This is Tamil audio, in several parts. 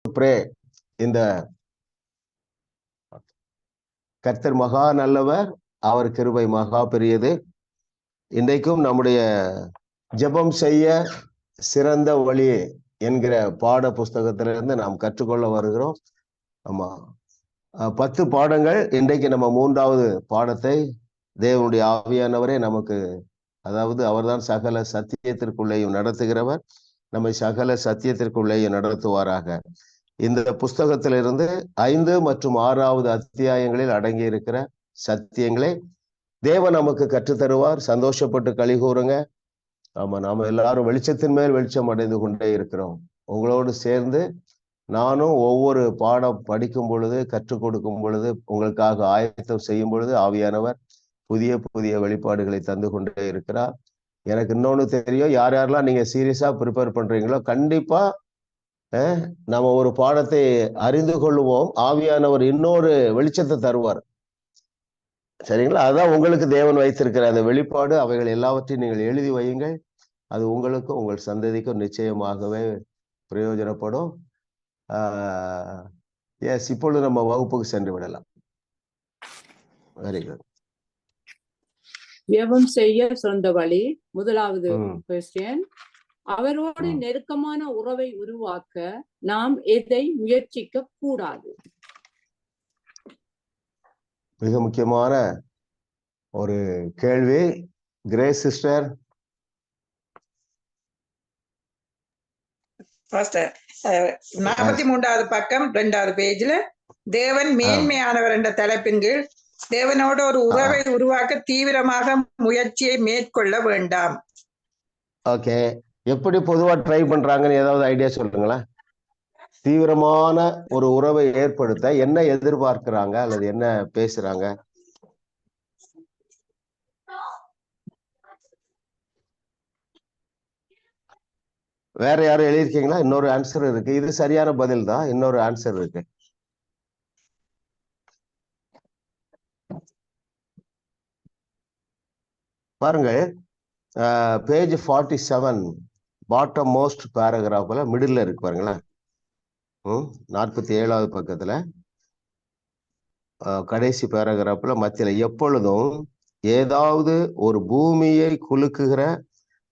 pray in the கர்த்தர் மகா நல்லவர், அவர் கிருபை மகா பெரியது. இன்றைக்கும் நம்முடைய ஜெபம் செய்ய சிறந்த வழி என்கிற பாட புஸ்தகத்திலிருந்து நாம் கற்றுக்கொள்ள வருகிறோம். ஆமா, 10 பாடங்கள். இன்றைக்கு நம்ம 3வது பாடத்தை தேவனுடைய ஆவியானவரே நமக்கு, அதாவது அவர்தான் சகல சத்தியத்திற்குள்ளேயும் நடத்துகிறவர், நம்மை சகல சத்தியத்திற்குள்ளேயும் நடத்துவாராக. இந்த புஸ்தகத்திலிருந்து 5 மற்றும் 6வது அத்தியாயங்களில் அடங்கி இருக்கிற சத்தியங்களை தேவன் நமக்கு கற்றுத்தருவார். சந்தோஷப்பட்டு களி கூறுங்க. ஆமா, நாம எல்லாரும் வெளிச்சத்தின் மேல் வெளிச்சம் அடைந்து கொண்டே இருக்கிறோம். உங்களோடு சேர்ந்து நானும் ஒவ்வொரு பாடம் படிக்கும் பொழுது, கற்றுக் கொடுக்கும் பொழுது, உங்களுக்காக ஆயத்தம் செய்யும் பொழுது ஆவியானவர் புதிய புதிய வெளிப்பாடுகளை தந்து கொண்டே இருக்கிறார். எனக்கு இன்னொன்னு தெரியும், யார் யாரெல்லாம் நீங்க சீரியஸா ப்ரிப்பேர் பண்றீங்களோ கண்டிப்பா நம்ம ஒரு பாடத்தை அறிந்து கொள்ளுவோம். ஆவியானவர் இன்னொரு வெளிச்சத்தை தருவார். சரிங்களா? அதான் உங்களுக்கு தேவன் வைத்திருக்கிற அந்த வெளிப்பாடு. அவைகள் எல்லாவற்றையும் நீங்கள் எழுதி வையுங்கள். அது உங்களுக்கும் உங்கள் சந்ததிக்கும் நிச்சயமாகவே பிரயோஜனப்படும். எஸ், இப்பொழுது நம்ம வகுப்புக்கு சென்று விடலாம். Very good. ஜெபம் செய்ய சொந்த வழி. முதலாவது கொஸ்டின், அவரோடு நெருக்கமான உறவை உருவாக்க நாம் எதை முயற்சிக்க கூடாது? மிக முக்கியமான ஒரு கேள்வி. Grace sister. 43வது பக்கம் 2வது பேஜ்ல தேவன் மேன்மையானவர் என்ற தலைப்பின் கீழ் தேவனோடு ஒரு உறவை உருவாக்க தீவிரமாக முயற்சியை மேற்கொள்ள வேண்டாம். ஓகே, எப்படி பொதுவா ட்ரை பண்றாங்கன்னு ஏதாவது ஐடியா சொல்லுங்களேன். தீவிரமான ஒரு உறவை ஏற்படுத்த என்ன எதிர்பார்க்கிறாங்க அல்லது என்ன பேசுறாங்க? வேற யாரும் எழுதியிருக்கீங்களா? இன்னொரு ஆன்சர் இருக்கு. இது சரியான பதில் தான். இன்னொரு ஆன்சர் இருக்கு. பாருங்க, பேஜ் 47 பாட்டம் மோஸ்ட் பேராகிராஃப்ல மிடில் இருக்கு பாருங்களேன். 47வது பக்கத்துல கடைசி பேராகிராஃப்ல மத்தியில, எப்பொழுதும் ஏதாவது ஒரு பூமியை குலுக்குகிற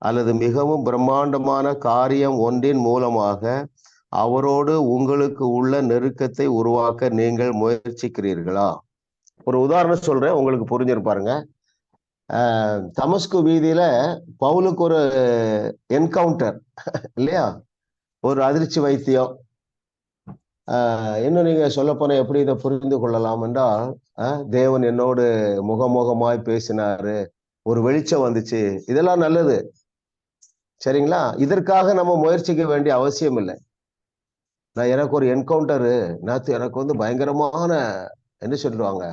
அல்லது மிகவும் பிரம்மாண்டமான காரியம் ஒன்றின் மூலமாக அவரோடு உங்களுக்கு உள்ள நெருக்கத்தை உருவாக்க நீங்கள் முயற்சிக்கிறீர்களா? ஒரு உதாரணம் சொல்றேன், உங்களுக்கு புரிஞ்சிருப்பாருங்க. தமஸ்கு வீதியில பவுலுக்கு ஒரு என்கவுண்டர் இல்லையா, ஒரு அதிர்ச்சி வைத்தியம். இன்னும் நீங்க சொல்ல போன எப்படி இதை புரிந்து கொள்ளலாம் என்றால், தேவன் என்னோடு முகமுகமாய் பேசினாரு, ஒரு வெளிச்சம் வந்துச்சு, இதெல்லாம் நல்லது. சரிங்களா? இதற்காக நம்ம முயற்சிக்க வேண்டிய அவசியம் இல்லை. எனக்கு ஒரு என்கவுண்டரு நேற்று, எனக்கு பயங்கரமான என்ன சொல்லுவாங்க,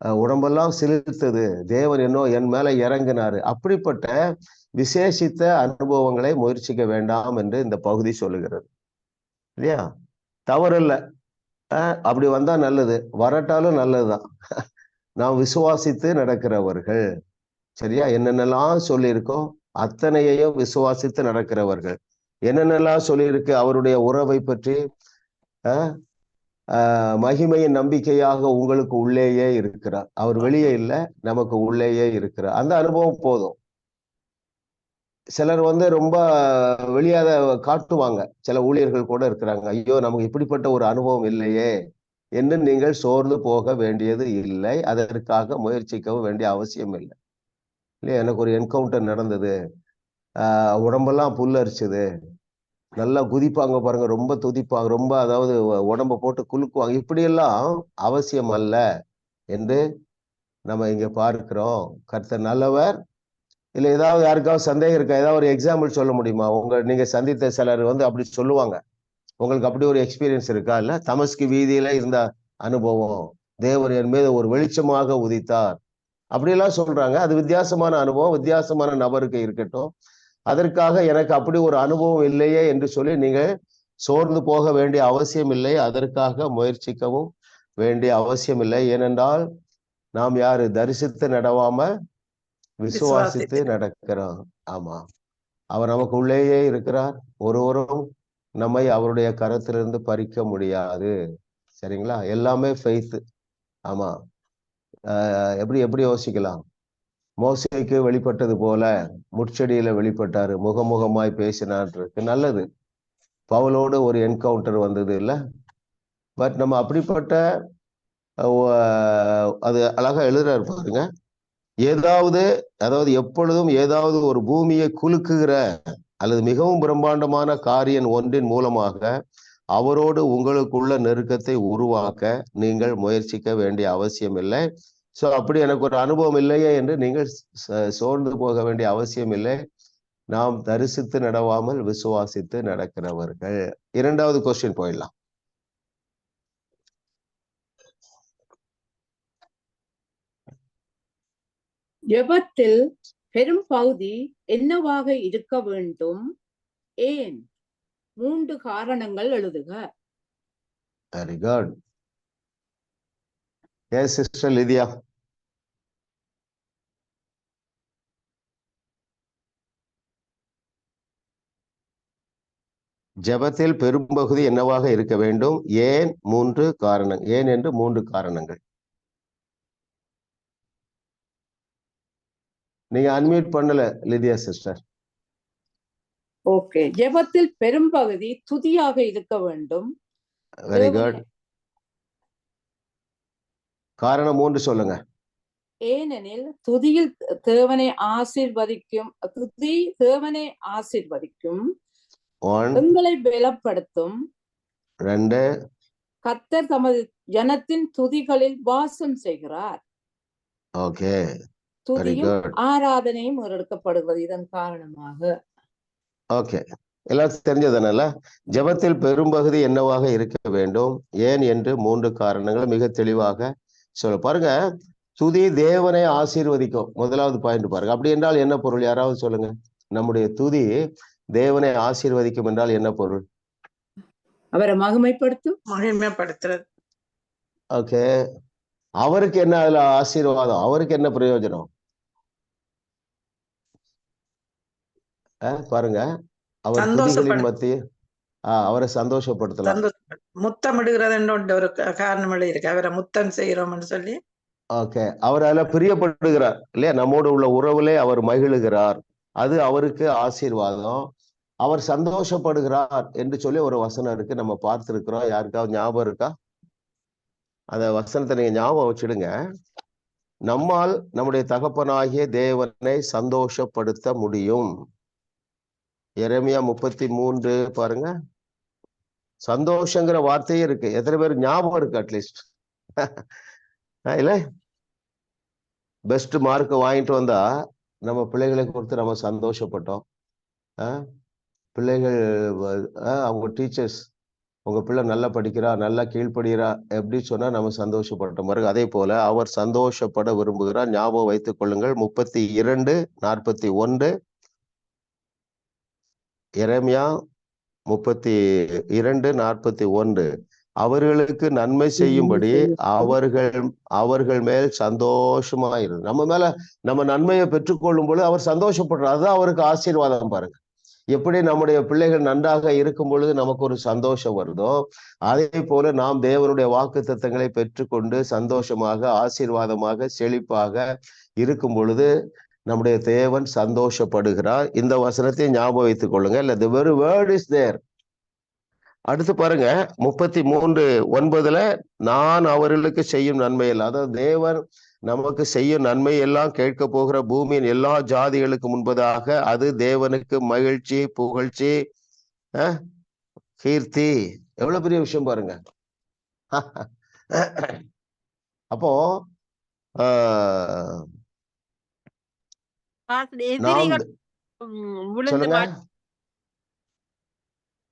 உடம்பெல்லாம் சிலிர்த்தது, தேவன் என் மேல இறங்கினாரு. அப்படிப்பட்ட விசேஷித்த அனுபவங்களை முயற்சிக்க வேண்டாம் என்று இந்த பகுதி சொல்லுகிறது இல்லையா? தவறில்லை, அப்படி வந்தா நல்லது, வரட்டாலும் நல்லதுதான். நாம் விசுவாசித்து நடக்கிறவர்கள், சரியா? என்னென்னலாம் சொல்லியிருக்கோம் அத்தனையையும் விசுவாசித்து நடக்கிறவர்கள். என்னென்னலாம் சொல்லியிருக்கு அவருடைய உறவை பற்றி, மகிமையின் நம்பிக்கையாக உங்களுக்கு உள்ளேயே இருக்கிறார். அவர் வெளியே இல்லை, நமக்கு உள்ளேயே இருக்கிறார். அந்த அனுபவம் போதும். சிலர் ரொம்ப வெளியாத காட்டுவாங்க. சில ஊழியர்கள் கூட இருக்கிறாங்க, ஐயோ நமக்கு இப்படிப்பட்ட ஒரு அனுபவம் இல்லையே என்று நீங்கள் சோர்ந்து போக வேண்டியது இல்லை. அதற்காக முயற்சிக்கவும் வேண்டிய அவசியம் இல்லை இல்லையா? எனக்கு ஒரு என்கவுண்டர் நடந்தது, உடம்பெல்லாம் புல்லரிச்சது, நல்லா குதிப்பாங்க பாருங்க, ரொம்ப துதிப்பாங்க, ரொம்ப அதாவது உடம்ப போட்டு குலுக்குவாங்க. இப்படியெல்லாம் அவசியம் அல்ல என்று நம்ம இங்க பார்க்கிறோம். கர்த்தர் நல்லவர். இல்ல ஏதாவது யாருக்காவது சந்தேகம் இருக்கா? ஏதாவது ஒரு எக்ஸாம்பிள் சொல்ல முடியுமா? நீங்க சந்தித்த சிலர் அப்படி சொல்லுவாங்க, உங்களுக்கு அப்படி ஒரு எக்ஸ்பீரியன்ஸ் இருக்கா? இல்ல தமஸ்கு வீதியில இருந்த அனுபவம், தேவன் என் மீது ஒரு வெளிச்சமாக உதித்தார், அப்படியெல்லாம் சொல்றாங்க. அது வித்தியாசமான அனுபவம், வித்தியாசமான நபருக்கு இருக்கட்டும். அதற்காக எனக்கு அப்படி ஒரு அனுபவம் இல்லையே என்று சொல்லி நீங்க சோர்ந்து போக வேண்டிய அவசியம் இல்லை. அதற்காக முயற்சிக்கவும் வேண்டிய அவசியம் இல்லை. ஏனென்றால் நாம் யாரு? தரிசித்து நடவாம விசுவாசித்து நடக்கிறோம். ஆமா, அவர் நமக்கு உள்ளேயே இருக்கிறார். ஒருவரும் நம்மை அவருடைய கரத்திலிருந்து பறிக்க முடியாது. சரிங்களா? எல்லாமே ஃபெய்த். ஆமா. எப்படி எப்படி யோசிக்கலாம்? மோசேக்கு வெளிப்பட்டது போல முட்செடியில வெளிப்பட்டாரு, முகமுகமாய் பேசினான் இருக்கு. நல்லது. பவுலோடு ஒரு என்கவுண்டர் வந்தது இல்ல? பட் நம்ம அப்படிப்பட்ட அது அழகா எழுதுறாரு பாருங்க. அதாவது எப்பொழுதும் ஏதாவது ஒரு பூமியை குலுக்குகிற அல்லது மிகவும் பிரம்மாண்டமான காரியம் ஒன்றின் மூலமாக அவரோடு உங்களுக்குள்ள நெருக்கத்தை உருவாக்க நீங்கள் முயற்சிக்க வேண்டிய அவசியம் இல்லை. சோ அப்படி எனக்கு ஒரு அனுபவம் இல்லையே என்று நீங்கள் சோர்ந்து போக வேண்டிய அவசியம் இல்லை. நாம் தரிசித்து நடவாமல் விசுவாசித்து நடக்கிறவர்கள். இரண்டாவது கொஸ்டின் போயிடலாம். ஜெபத்தில் பெரும் பகுதி என்னவாக இருக்க வேண்டும்? ஏன்? 3 காரணங்கள் எழுதுக. Very good. Yes sister Lydia. ஜெபத்தில் பெரும்பகுதி என்னவாக இருக்க வேண்டும்? ஏன்? 3 காரணம். ஏன் என்று 3 காரணங்கள். நீங்க அன்மியூட் பண்ணல லிதியா சிஸ்டர். ஓகே. ஜெபத்தில் பெரும்பகுதி துதியாக இருக்க வேண்டும். Very good. காரணம் 3 சொல்லுங்க. ஏனெனில் துதியில் தேவனை ஆசீர்வதிக்கும், துதி தேவனை ஆசீர்வதிக்கும், எங்களை பலப்படுத்தும். 2 கர்த்தர் தமது ஜனத்தின் துதிகளில் வாசம் செய்கிறார். ஓகே. துதியும் ஆராதனையும் முன்னெடுக்கப்படுகிறது இதன் காரணமாக. ஓகே, எல்லாரும் தெரிஞ்சதுனால ஜெபத்தில் பெரும்பகுதி என்னவாக இருக்க வேண்டும், ஏன் என்று 3 காரணங்கள் மிக தெளிவாக சொல்ல பாருங்க. துதி தேவனை ஆசீர்வதிக்கும். முதலாவது பாயிண்ட் பாருங்க. அப்படி என்றால் என்ன பொருள்? யாராவது சொல்லுங்க. நம்முடைய துதி தேவனை ஆசீர்வதிக்கும் என்றால் என்ன பொருள்? அவரை மகிமைப்படுத்துறது. ஓகே, அவருக்கு என்ன அதுல ஆசீர்வாதம்? அவருக்கு என்ன பிரயோஜனம்? பாருங்க, அவர் துதிகளின் மத்திய அவரை சந்தோஷப்படுத்தலாம். முத்தமிடுகிறது ஒரு காரணம் இருக்கு. அவரை முத்தம் செய்யறோம்னு சொல்லி. ஓகே, அவர் அதுல பிரியப்படுகிறார் இல்லையா? நம்மோடு உள்ள உறவுலே அவர் மகிழுகிறார். அது அவருக்கு ஆசீர்வாதம். அவர் சந்தோஷப்படுகிறார் என்று சொல்லி ஒரு வசனம் இருக்கு, நம்ம பார்த்திருக்கிறோம். யாருக்காவது ஞாபகம் இருக்கா? அந்த வசனத்தை நீங்க ஞாபகம் வச்சிடுங்க. நம்மால் நம்முடைய தகப்பனாகிய தேவனை சந்தோஷப்படுத்த முடியும். எரேமியா 33 பாருங்க. சந்தோஷங்கிற வார்த்தையே இருக்கு. எத்தனை பேர் ஞாபகம் இருக்கு? அட்லீஸ்ட் இல்ல, பெஸ்ட் மார்க் வாங்கிட்டு வந்தா நம்ம பிள்ளைகளை கொடுத்து நம்ம சந்தோஷப்பட்டோம். பிள்ளைகள் அவங்க டீச்சர்ஸ், உங்க பிள்ளை நல்லா படிக்கிறா, நல்லா கீழ்ப்படுகிறா எப்படி சொன்னா நம்ம சந்தோஷப்பட்ட மாதிரி. அதே போல அவர் சந்தோஷப்பட விரும்புகிறார். ஞாபகம் வைத்துக் கொள்ளுங்கள். 32:41 எரேமியா 32:41 அவர்களுக்கு நன்மை செய்யும்படி அவர்கள் மேல் சந்தோஷமாயிரு. நம்ம மேல நம்ம நன்மையை பெற்றுக்கொள்ளும் பொழுது அவர் சந்தோஷப்படுறார். அதுதான் அவருக்கு ஆசீர்வாதம். பாருங்க, எப்படி நம்முடைய பிள்ளைகள் நன்றாக இருக்கும் பொழுது நமக்கு ஒரு சந்தோஷம் வருதோ, அதே போல நாம் தேவனுடைய வாக்குத்தத்தங்களை பெற்றுக்கொண்டு சந்தோஷமாக, ஆசீர்வாதமாக, செழிப்பாக இருக்கும் பொழுது நம்முடைய தேவன் சந்தோஷப்படுகிறார். இந்த வசனத்தை ஞாபகம் வைத்துக் கொள்ளுங்க. இல்ல, the very word is there. அடுத்து பாருங்க, 33:9 நான் அவர்களுக்கு செய்யும் நன்மையில், அதாவது தேவன் நமக்கு செய்யும் நன்மை எல்லாம் கேட்க போகிற பூமியின் எல்லா ஜாதிகளுக்கு முன்பதாக அது தேவனுக்கு மகிழ்ச்சி, புகழ்ச்சி, கீர்த்தி. எவ்வளவு பெரிய விஷயம் பாருங்க. அப்போ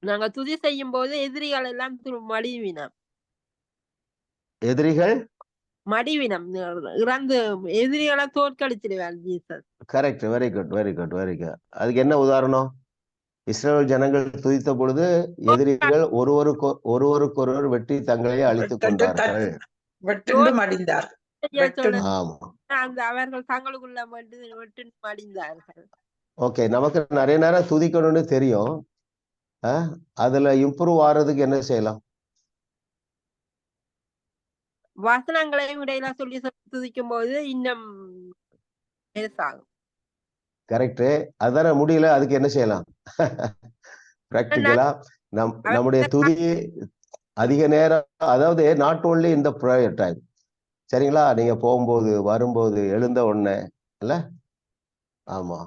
நாங்க துதி செய்யும் போது எதிரிகள் எல்லாம் மடிவினம். எதிரிகள் மடிவினம் இறந்து எதிரிகளை தோற்கடிச்சிடுவார் Jesus. Correct. Very good, very good, very good. அதுக்கு என்ன உதாரணம்? இஸ்ரவேல் ஜனங்கள் துதித்த பொழுது எதிரிகள் ஒருவருக்கொருவர் வெட்டி தங்களையே அழித்துக் கொண்டார்கள். அவர்கள் தங்களுக்குள்ள மடிந்தார்கள். ஓகே, நமக்கு நிறைய நேரம் துதிக்கணும்னு தெரியும். அதுல இம்ப்ரூவ் ஆறதுக்கு என்ன செய்யலாம்? வசனங்களையும் இடையில சொல்லி துதிக்கும் போது இன்னும் பெருசாகும். கரெக்ட். அதான முடியல, அதுக்கு என்ன செய்யலாம்? பிராக்டிக்கலா நம்முடைய துதி அதிக நேரம், அதாவது நாட் ஓன்லி இந்த ப்ரேயர் டைம், சரிங்களா? நீங்க போகும்போது, வரும்போது, எழுந்த உடனே இல்ல. ஆமா,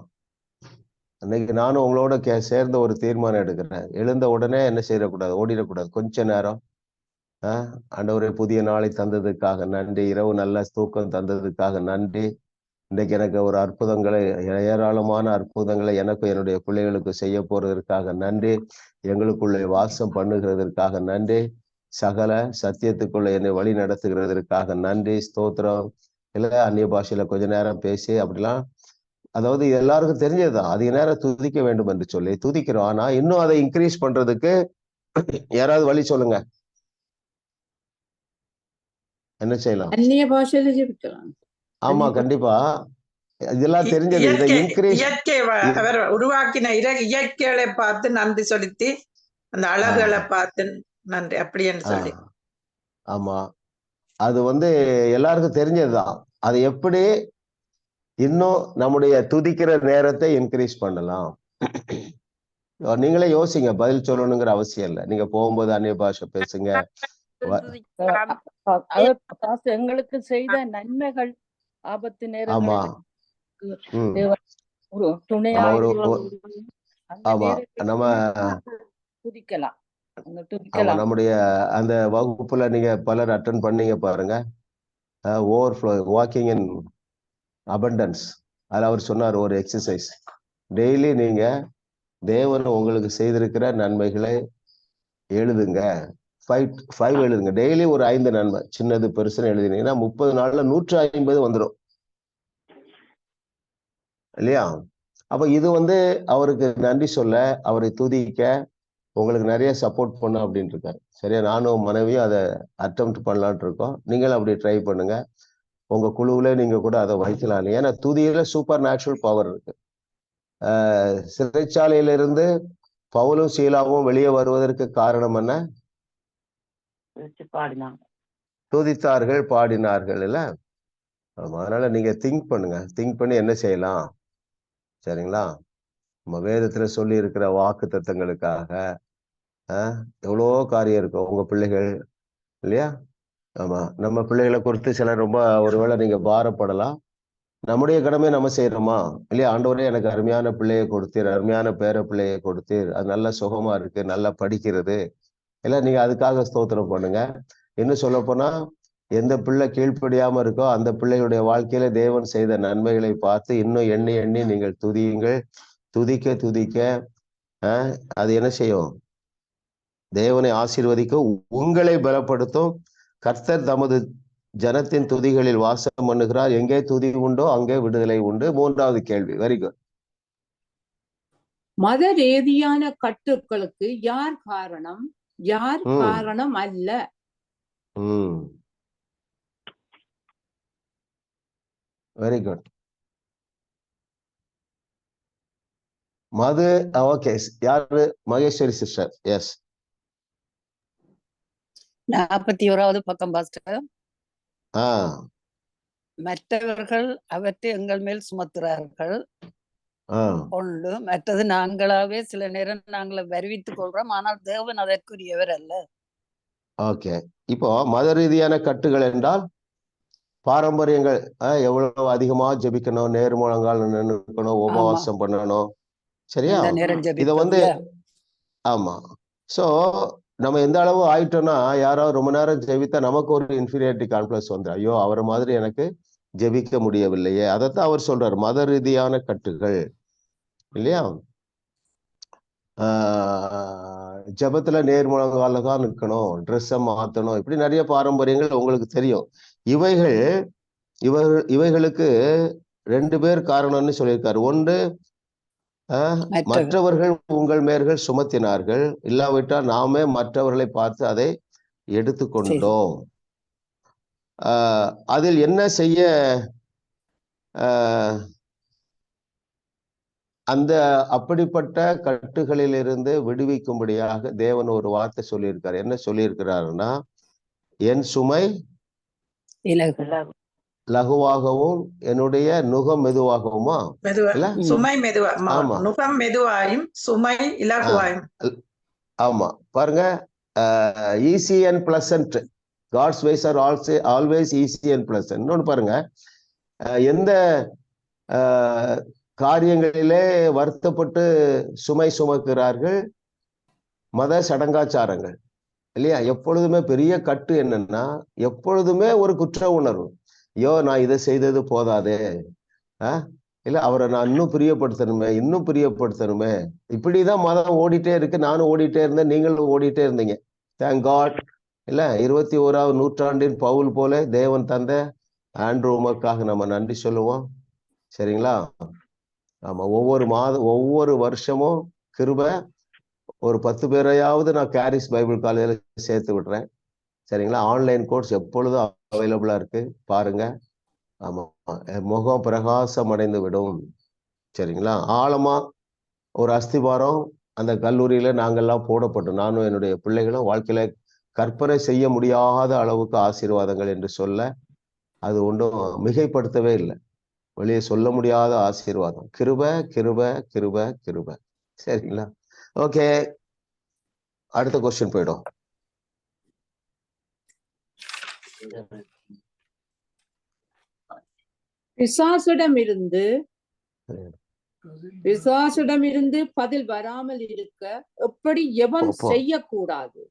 இன்னைக்கு நானும் உங்களோட சேர்ந்த ஒரு தீர்மானம் எடுக்கிறேன். எழுந்த உடனே என்ன செய்யக்கூடாது, ஓடிடக்கூடாது. கொஞ்ச நேரம் ஆண்டவரே புதிய நாளை தந்ததுக்காக நன்றி, இரவு நல்ல தூக்கம் தந்ததுக்காக நன்றி, இன்றைக்கு எனக்கு ஒரு அற்புதங்களை, ஏராளமான அற்புதங்களை எனக்கும் என்னுடைய பிள்ளைகளுக்கு செய்ய போறதற்காக நன்றி, எங்களுக்குள்ளே வாசம் பண்ணுகிறதற்காக நன்றி, சகல சத்தியத்துக்குள்ள என்னை வழி நடத்துகிறதற்காக நன்றி, ஸ்தோத்திரம். இல்ல அந்நிய பாஷையில கொஞ்ச நேரம் பேசி அப்படிலாம், அதாவது எல்லாருக்கும் தெரிஞ்சதுதான் அதிக நேரம் துதிக்க வேண்டும் என்று சொல்லி துதிக்கிறோம். ஆனா இன்னும் அதை இன்க்ரீஸ் பண்றதுக்கு யாராவது வழி சொல்லுங்க, என்ன செய்யலாம்? அந்நிய பாஷையில ஜெபிக்கலாம். ஆமா, கண்டிப்பா. இதெல்லாம் தெரிஞ்சது. இதை இன்க்ரீஸ் இயற்கை அவர் உருவாக்கின இயற்கைகளை பார்த்து நன்றி செலுத்தி, அந்த அழகுகளை பார்த்து நன்றி அப்படின்னு சொல்லி. ஆமா, அது எல்லாருக்கும் தெரிஞ்சதுதான். அது எப்படி இன்னும் நம்முடைய துதிக்கிற நேரத்தை இன்க்ரீஸ் பண்ணலாம்? நீங்களே யோசிங்க, பதில் சொல்லணுங்கிற அவசியம் இல்லை. நீங்க போகும்போது அந்நிய பாஷை பேசுங்க. எங்களுக்கு செய்த நன்மைகள் ஆபத்து ஆமா, துணையா நம்ம துதிக்கலாம். நம்முடைய அந்த வகுப்புல நீங்க பலர் அட்டெண்ட் பண்ணீங்க பாருங்க, ஓவர்ஃப்ளோ வாக்கிங் இன் அபண்டன்ஸ். அதுல அவர் சொன்னார் ஒரு எக்ஸசைஸ், டெய்லி நீங்க தேவன் உங்களுக்கு செய்திருக்கிற நன்மைகளை எழுதுங்க. 5 எழுதுங்க. டெய்லி ஒரு 5 நன்மை, சின்னது பெருசுன்னு எழுதினீங்கன்னா 30 நாள்ல 150 வந்துடும் இல்லையா? அப்ப இது அவருக்கு நன்றி சொல்ல, அவரை துதிக்க, உங்களுக்கு நிறைய சப்போர்ட் பண்ணும் அப்படின்னு இருக்காரு. சரியா? நானும் மனைவியும் அதை அட்டெம்ப்ட் பண்ணலான் இருக்கோம். நீங்களும் அப்படி ட்ரை பண்ணுங்க. உங்க குழுவுல நீங்க கூட அதை வைக்கலாம். ஏன்னா துதியில சூப்பர் நேச்சுரல் பவர் இருக்கு. சிறைச்சாலையிலிருந்து பவுலும் சீலாவும் வெளியே வருவதற்கு காரணம் என்ன? துதித்தார்கள், பாடினார்கள் இல்ல. அதனால நீங்க திங்க் பண்ணுங்க. திங்க் பண்ணி என்ன செய்யலாம், சரிங்களா? நம்ம வேதத்துல சொல்லி இருக்கிற வாக்கு தத்தங்களுக்காக எவ்வளோ காரியம் இருக்கும். உங்க பிள்ளைகள் இல்லையா? ஆமா, நம்ம பிள்ளைகளை குறித்து சிலர் ரொம்ப ஒருவேளை நீங்க பாரப்படலாம். நம்முடைய கடமை நம்ம செய்யறோமா இல்லையா? ஆண்டவரே எனக்கு அருமையான பிள்ளையை கொடுத்தீர், அருமையான பேர பிள்ளையை கொடுத்தீர், அது நல்ல சுகமா இருக்கு, நல்லா படிக்கிறது இல்ல, நீங்க அதுக்காக ஸ்தோத்திரம் பண்ணுங்க. இன்னும் சொல்ல போனா, எந்த பிள்ளை கீழ்ப்படியாம இருக்கோ அந்த பிள்ளைகளுடைய வாழ்க்கையில தேவன் செய்த நன்மைகளை பார்த்து இன்னும் எண்ணி எண்ணி நீங்கள் துதியுங்கள். துதிக்க துதிக்க அது என்ன செய்யும்? தேவனை ஆசீர்வதிக்கும், உங்களை பலப்படுத்தும். கர்த்தர் தமது ஜனத்தின் துதிகளில் வாசம் பண்ணுகிறார். எங்கே துதி உண்டோ அங்கே விடுதலை உண்டு. 3வது கேள்வி. Very good. மத ரீதியான கட்டுக்களுக்கு யார் காரணம், யார் காரணம் அல்ல? Very good. மது, ஓகே, யாரு? மகேஸ்வரி சிஸ்டர். எஸ். 41வது பக்கம் பாஸ்டர். மற்றவர்கள் அவற்றை எங்கள் மேல் சுமத்துறார்கள் ஒன்று. மற்றது நாங்களாவே சில நேரம் நாங்களை வருவித்துக் கொள்றோம், ஆனால் தேவன் அதற்குரியவர் அல்ல. ஓகே, இப்போ மத ரீதியான கட்டுகள் என்றால் பாரம்பரியங்கள். எவ்வளவு அதிகமா ஜெபிக்கணும், நேர்முழங்கால் நின்னுக்கணும், உபவாசம் பண்ணணும், சரியா? இத ஆமா. சோ நம்ம எந்த அளவு ஆயிட்டோம்னா, யாராவது ரொம்ப நேரம் ஜெபித்தா நமக்கு ஒரு இன்ஃபீரியாரிட்டி காம்ப்ளெக்ஸ் வந்துடும். ஐயோ, அவரை மாதிரி எனக்கு ஜெபிக்க முடியவில்லையே. அதைத்தான் அவர் சொல்றாரு, மத ரீதியான கட்டுகள் இல்லையா? ஜபத்துல நேர்முழங்கால தான் நிற்கணும், ட்ரெஸ்ஸை மாத்தணும், இப்படி நிறைய பாரம்பரியங்கள் உங்களுக்கு தெரியும். இவைகளுக்கு 2 பேர் காரணம்னு சொல்லியிருக்காரு. ஒன்று, மற்றவர்கள் உங்கள் மேர்கள் சுமத்தினார்கள், இல்லாவிட்டால் நாமே மற்றவர்களை பார்த்து அதை எடுத்துக்கொண்டோம். அதில் என்ன செய்ய அந்த அப்படிப்பட்ட கட்டுகளிலிருந்து விடுவிக்கும்படியாக தேவன் ஒரு வார்த்தை சொல்லியிருக்காரு. என்ன சொல்லியிருக்கிறாருன்னா, என் சுமை லகுவாகவும் என்னுடைய நுகம் மெதுவாகவுமா இல்ல? சுமை மெதுவா, ஆமா. நுகம் மெதுவாயும் சுமை இலகுவாயும். ஆமா, பாருங்க, easy and pleasant. God's ways are always easy and pleasant. இன்னொன்னு பாருங்க, எந்த காரியங்களிலே வருத்தப்பட்டு சுமை சுமக்கிறார்கள்? மத சடங்காச்சாரங்கள் இல்லையா? எப்பொழுதுமே பெரிய கட்டு என்னன்னா, எப்பொழுதுமே ஒரு குற்ற உணர்வு. ஐயோ, நான் இதை செய்தது போதாதே, இல்ல அவரை நான் இன்னும் பிரியப்படுத்தணுமே, இன்னும் பிரியப்படுத்தணுமே. இப்படிதான் மதம் ஓடிட்டே இருக்கு. நானும் ஓடிட்டே இருந்தேன், நீங்களும் ஓடிட்டே இருந்தீங்க. Thank God. இல்ல 21ஆவது நூற்றாண்டின் பவுல் போல தேவன் தந்த ஆண்ட்ரூ உமக்காக நம்ம நன்றி சொல்லுவோம். சரிங்களா? ஆமா, ஒவ்வொரு வருஷமும் கிருபை ஒரு 10 பேரையாவது நான் கேரிஸ் பைபிள் காலேஜில் சேர்த்து விடுறேன். சரிங்களா? ஆன்லைன் கோர்ஸ் எப்பொழுதும் அவைலபிளா இருக்கு, பாருங்க. ஆமா, முகம் பிரகாசம் அடைந்து விடும். சரிங்களா? ஆழமா ஒரு அஸ்திபாரம் அந்த கல்லூரியில நாங்கள்லாம் போடப்பட்டோம். நானும் என்னுடைய பிள்ளைகளும் வாழ்க்கையில கற்பனை செய்ய முடியாத அளவுக்கு ஆசீர்வாதங்கள் என்று சொல்ல அது ஒன்றும் மிகைப்படுத்தவே இல்லை. வெளியே சொல்ல முடியாத ஆசீர்வாதம். கிருபை கிருபை கிருபை கிருபை. சரிங்களா? ஓகே, அடுத்த கொஸ்டின் போயிடும். பிசாசிடமிருந்து பதில் வராமல் இருக்க எப்படி எவன் செய்யக்கூடாது?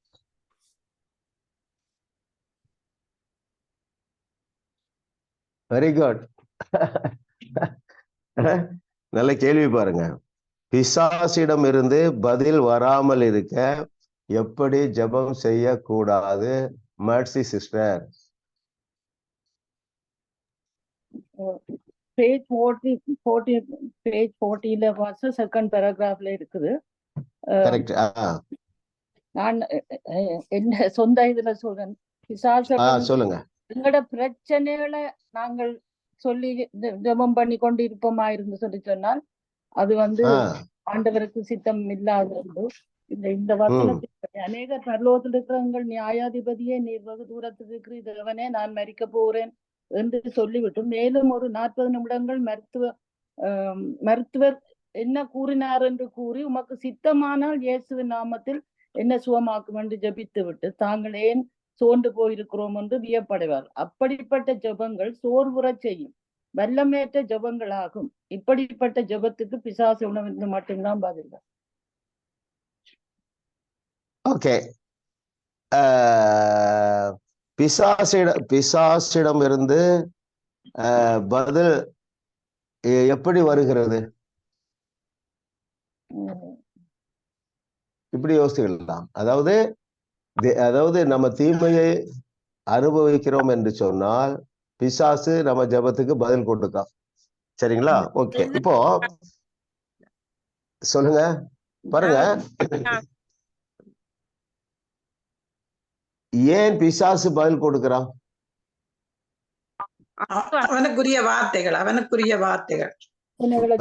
Very good. நல்ல கேள்வி பாருங்க. பிசாசிடம் இருந்து பதில் வராமல் இருக்க எப்படி ஜெபம் செய்யக்கூடாது? Mercy sister. பேஜ் 40ல வாட்ஸ் செகண்ட் பேராகிராஃப்ல இருக்குது. கரெக்ட். நான் என்ன சொந்த இதுல சொல்றேன். சொல்லுங்க. எங்களோட பிரச்சனைகளை நாங்கள் சொல்லி ஜெபம் பண்ணி கொண்டு இருப்போமா இருந்து சொல்லி சொன்னால் அது ஆண்டவருக்கு சித்தம் இல்லாதது. இந்த வசனத்தில் அநேக பரலோகத்தில் இருக்கிறவங்கள் நியாயாதிபதியே, நீர் வெகு தூரத்துக்கு இருக்கிறவனே, நான் மரிக்க போறேன் என்று சொல்லிவிட்டு மேலும் ஒரு 40 நிமிடங்கள் மருத்துவர் என்ன கூறினார் என்று கூறி உமக்கு சித்தமானால் இயேசுவின் நாமத்தில் என்ன சுகமாக்கும் என்று ஜபித்து விட்டு தாங்கள் ஏன் சோர்ந்து போயிருக்கிறோம் என்று வியப்படைவார். அப்படிப்பட்ட ஜபங்கள் சோர்வுறச் செய்யும், வல்லமேற்ற ஜபங்கள் ஆகும். இப்படிப்பட்ட ஜபத்துக்கு பிசாசு உணவு மட்டும்தான் பதில். ஓகே, பிசாசிடம் இருந்து பதில் எப்படி வருகிறது? இப்படி யோசிக்கலாம். அதாவது நம்ம தீமையை அனுபவிக்கிறோம் என்று சொன்னால் பிசாசு நம்ம ஜெபத்துக்கு பதில் கொடுக்கும். சரிங்களா? ஓகே, இப்போ சொல்லுங்க பாருங்க, ஏன் பிசாசு பதில் கொடுக்கிறான்? அவனுக்குரிய வார்த்தைகள்.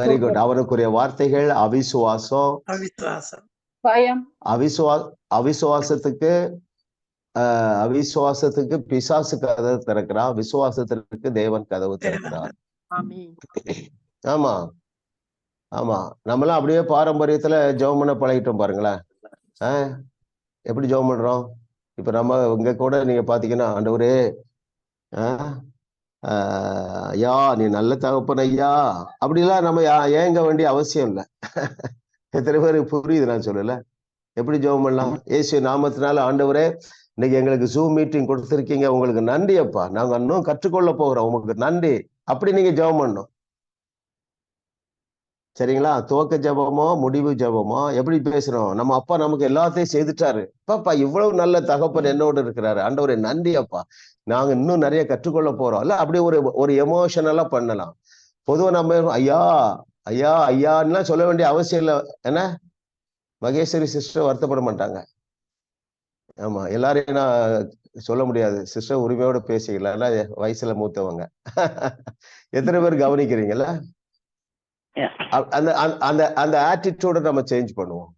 Very good. அவனுக்குரிய வார்த்தைகள் அவிசுவாசம், பயம். அவிசுவாசத்துக்கு பிசாசு கதவு திறக்கிறான், விசுவாசத்திற்கு தேவன் கதவு திறக்கிறார். ஆமா ஆமா, நம்மளாம் அப்படியே பாரம்பரியத்துல ஜெபம் பண்ண பழகிட்டோம். பாருங்களேன், எப்படி ஜெபம் பண்றோம். இப்ப நம்ம இங்க கூட நீங்க பாத்தீங்கன்னா, ஆண்டவரே ஐயா நீ நல்ல தகப்பன் ஐயா, அப்படிலாம் நம்ம ஏங்க வேண்டிய அவசியம் இல்லை. எத்தனை பேருக்கு புரியுது நான் சொல்லல? எப்படி ஜெபம் பண்ணலாம்? இயேசு நாமத்தினால ஆண்டவரே இன்னைக்கு எங்களுக்கு ஜூம் மீட்டிங் கொடுத்துருக்கீங்க, உங்களுக்கு நன்றி அப்பா, நாங்க இன்னும் கற்றுக்கொள்ள போகிறோம், உங்களுக்கு நன்றி. அப்படி நீங்க ஜெபம் பண்ணணும். சரிங்களா? துவக்க ஜபமோ முடிவு ஜபமோ எப்படி பேசுறோம்? நம்ம அப்பா நமக்கு எல்லாத்தையும் செய்துட்டாரு, பாப்பா இவ்வளவு நல்ல தகப்பன் என்னோடு இருக்கிறாரு, ஆண்டவரே நன்றி அப்பா, நாங்க இன்னும் நிறைய கற்றுக்கொள்ள போறோம். இல்ல அப்படி ஒரு எமோஷனலா பண்ணலாம். பொதுவா நம்ம ஐயா ஐயா ஐயான்னுலாம் சொல்ல வேண்டிய அவசியம் இல்லை. என்ன மகேஸ்வரி சிஸ்டர் வருத்தப்பட மாட்டாங்க. ஆமா, எல்லாரையும் நான் சொல்ல முடியாது, சிஸ்டர் உரிமையோட பேசிக்கலாம், வயசுல மூத்தவங்க. எத்தனை பேர் கவனிக்கிறீங்களா? அந்த அந்த அந்த ஆட்டிடியூட நம்ம சேஞ்ச் பண்ணுவோம்.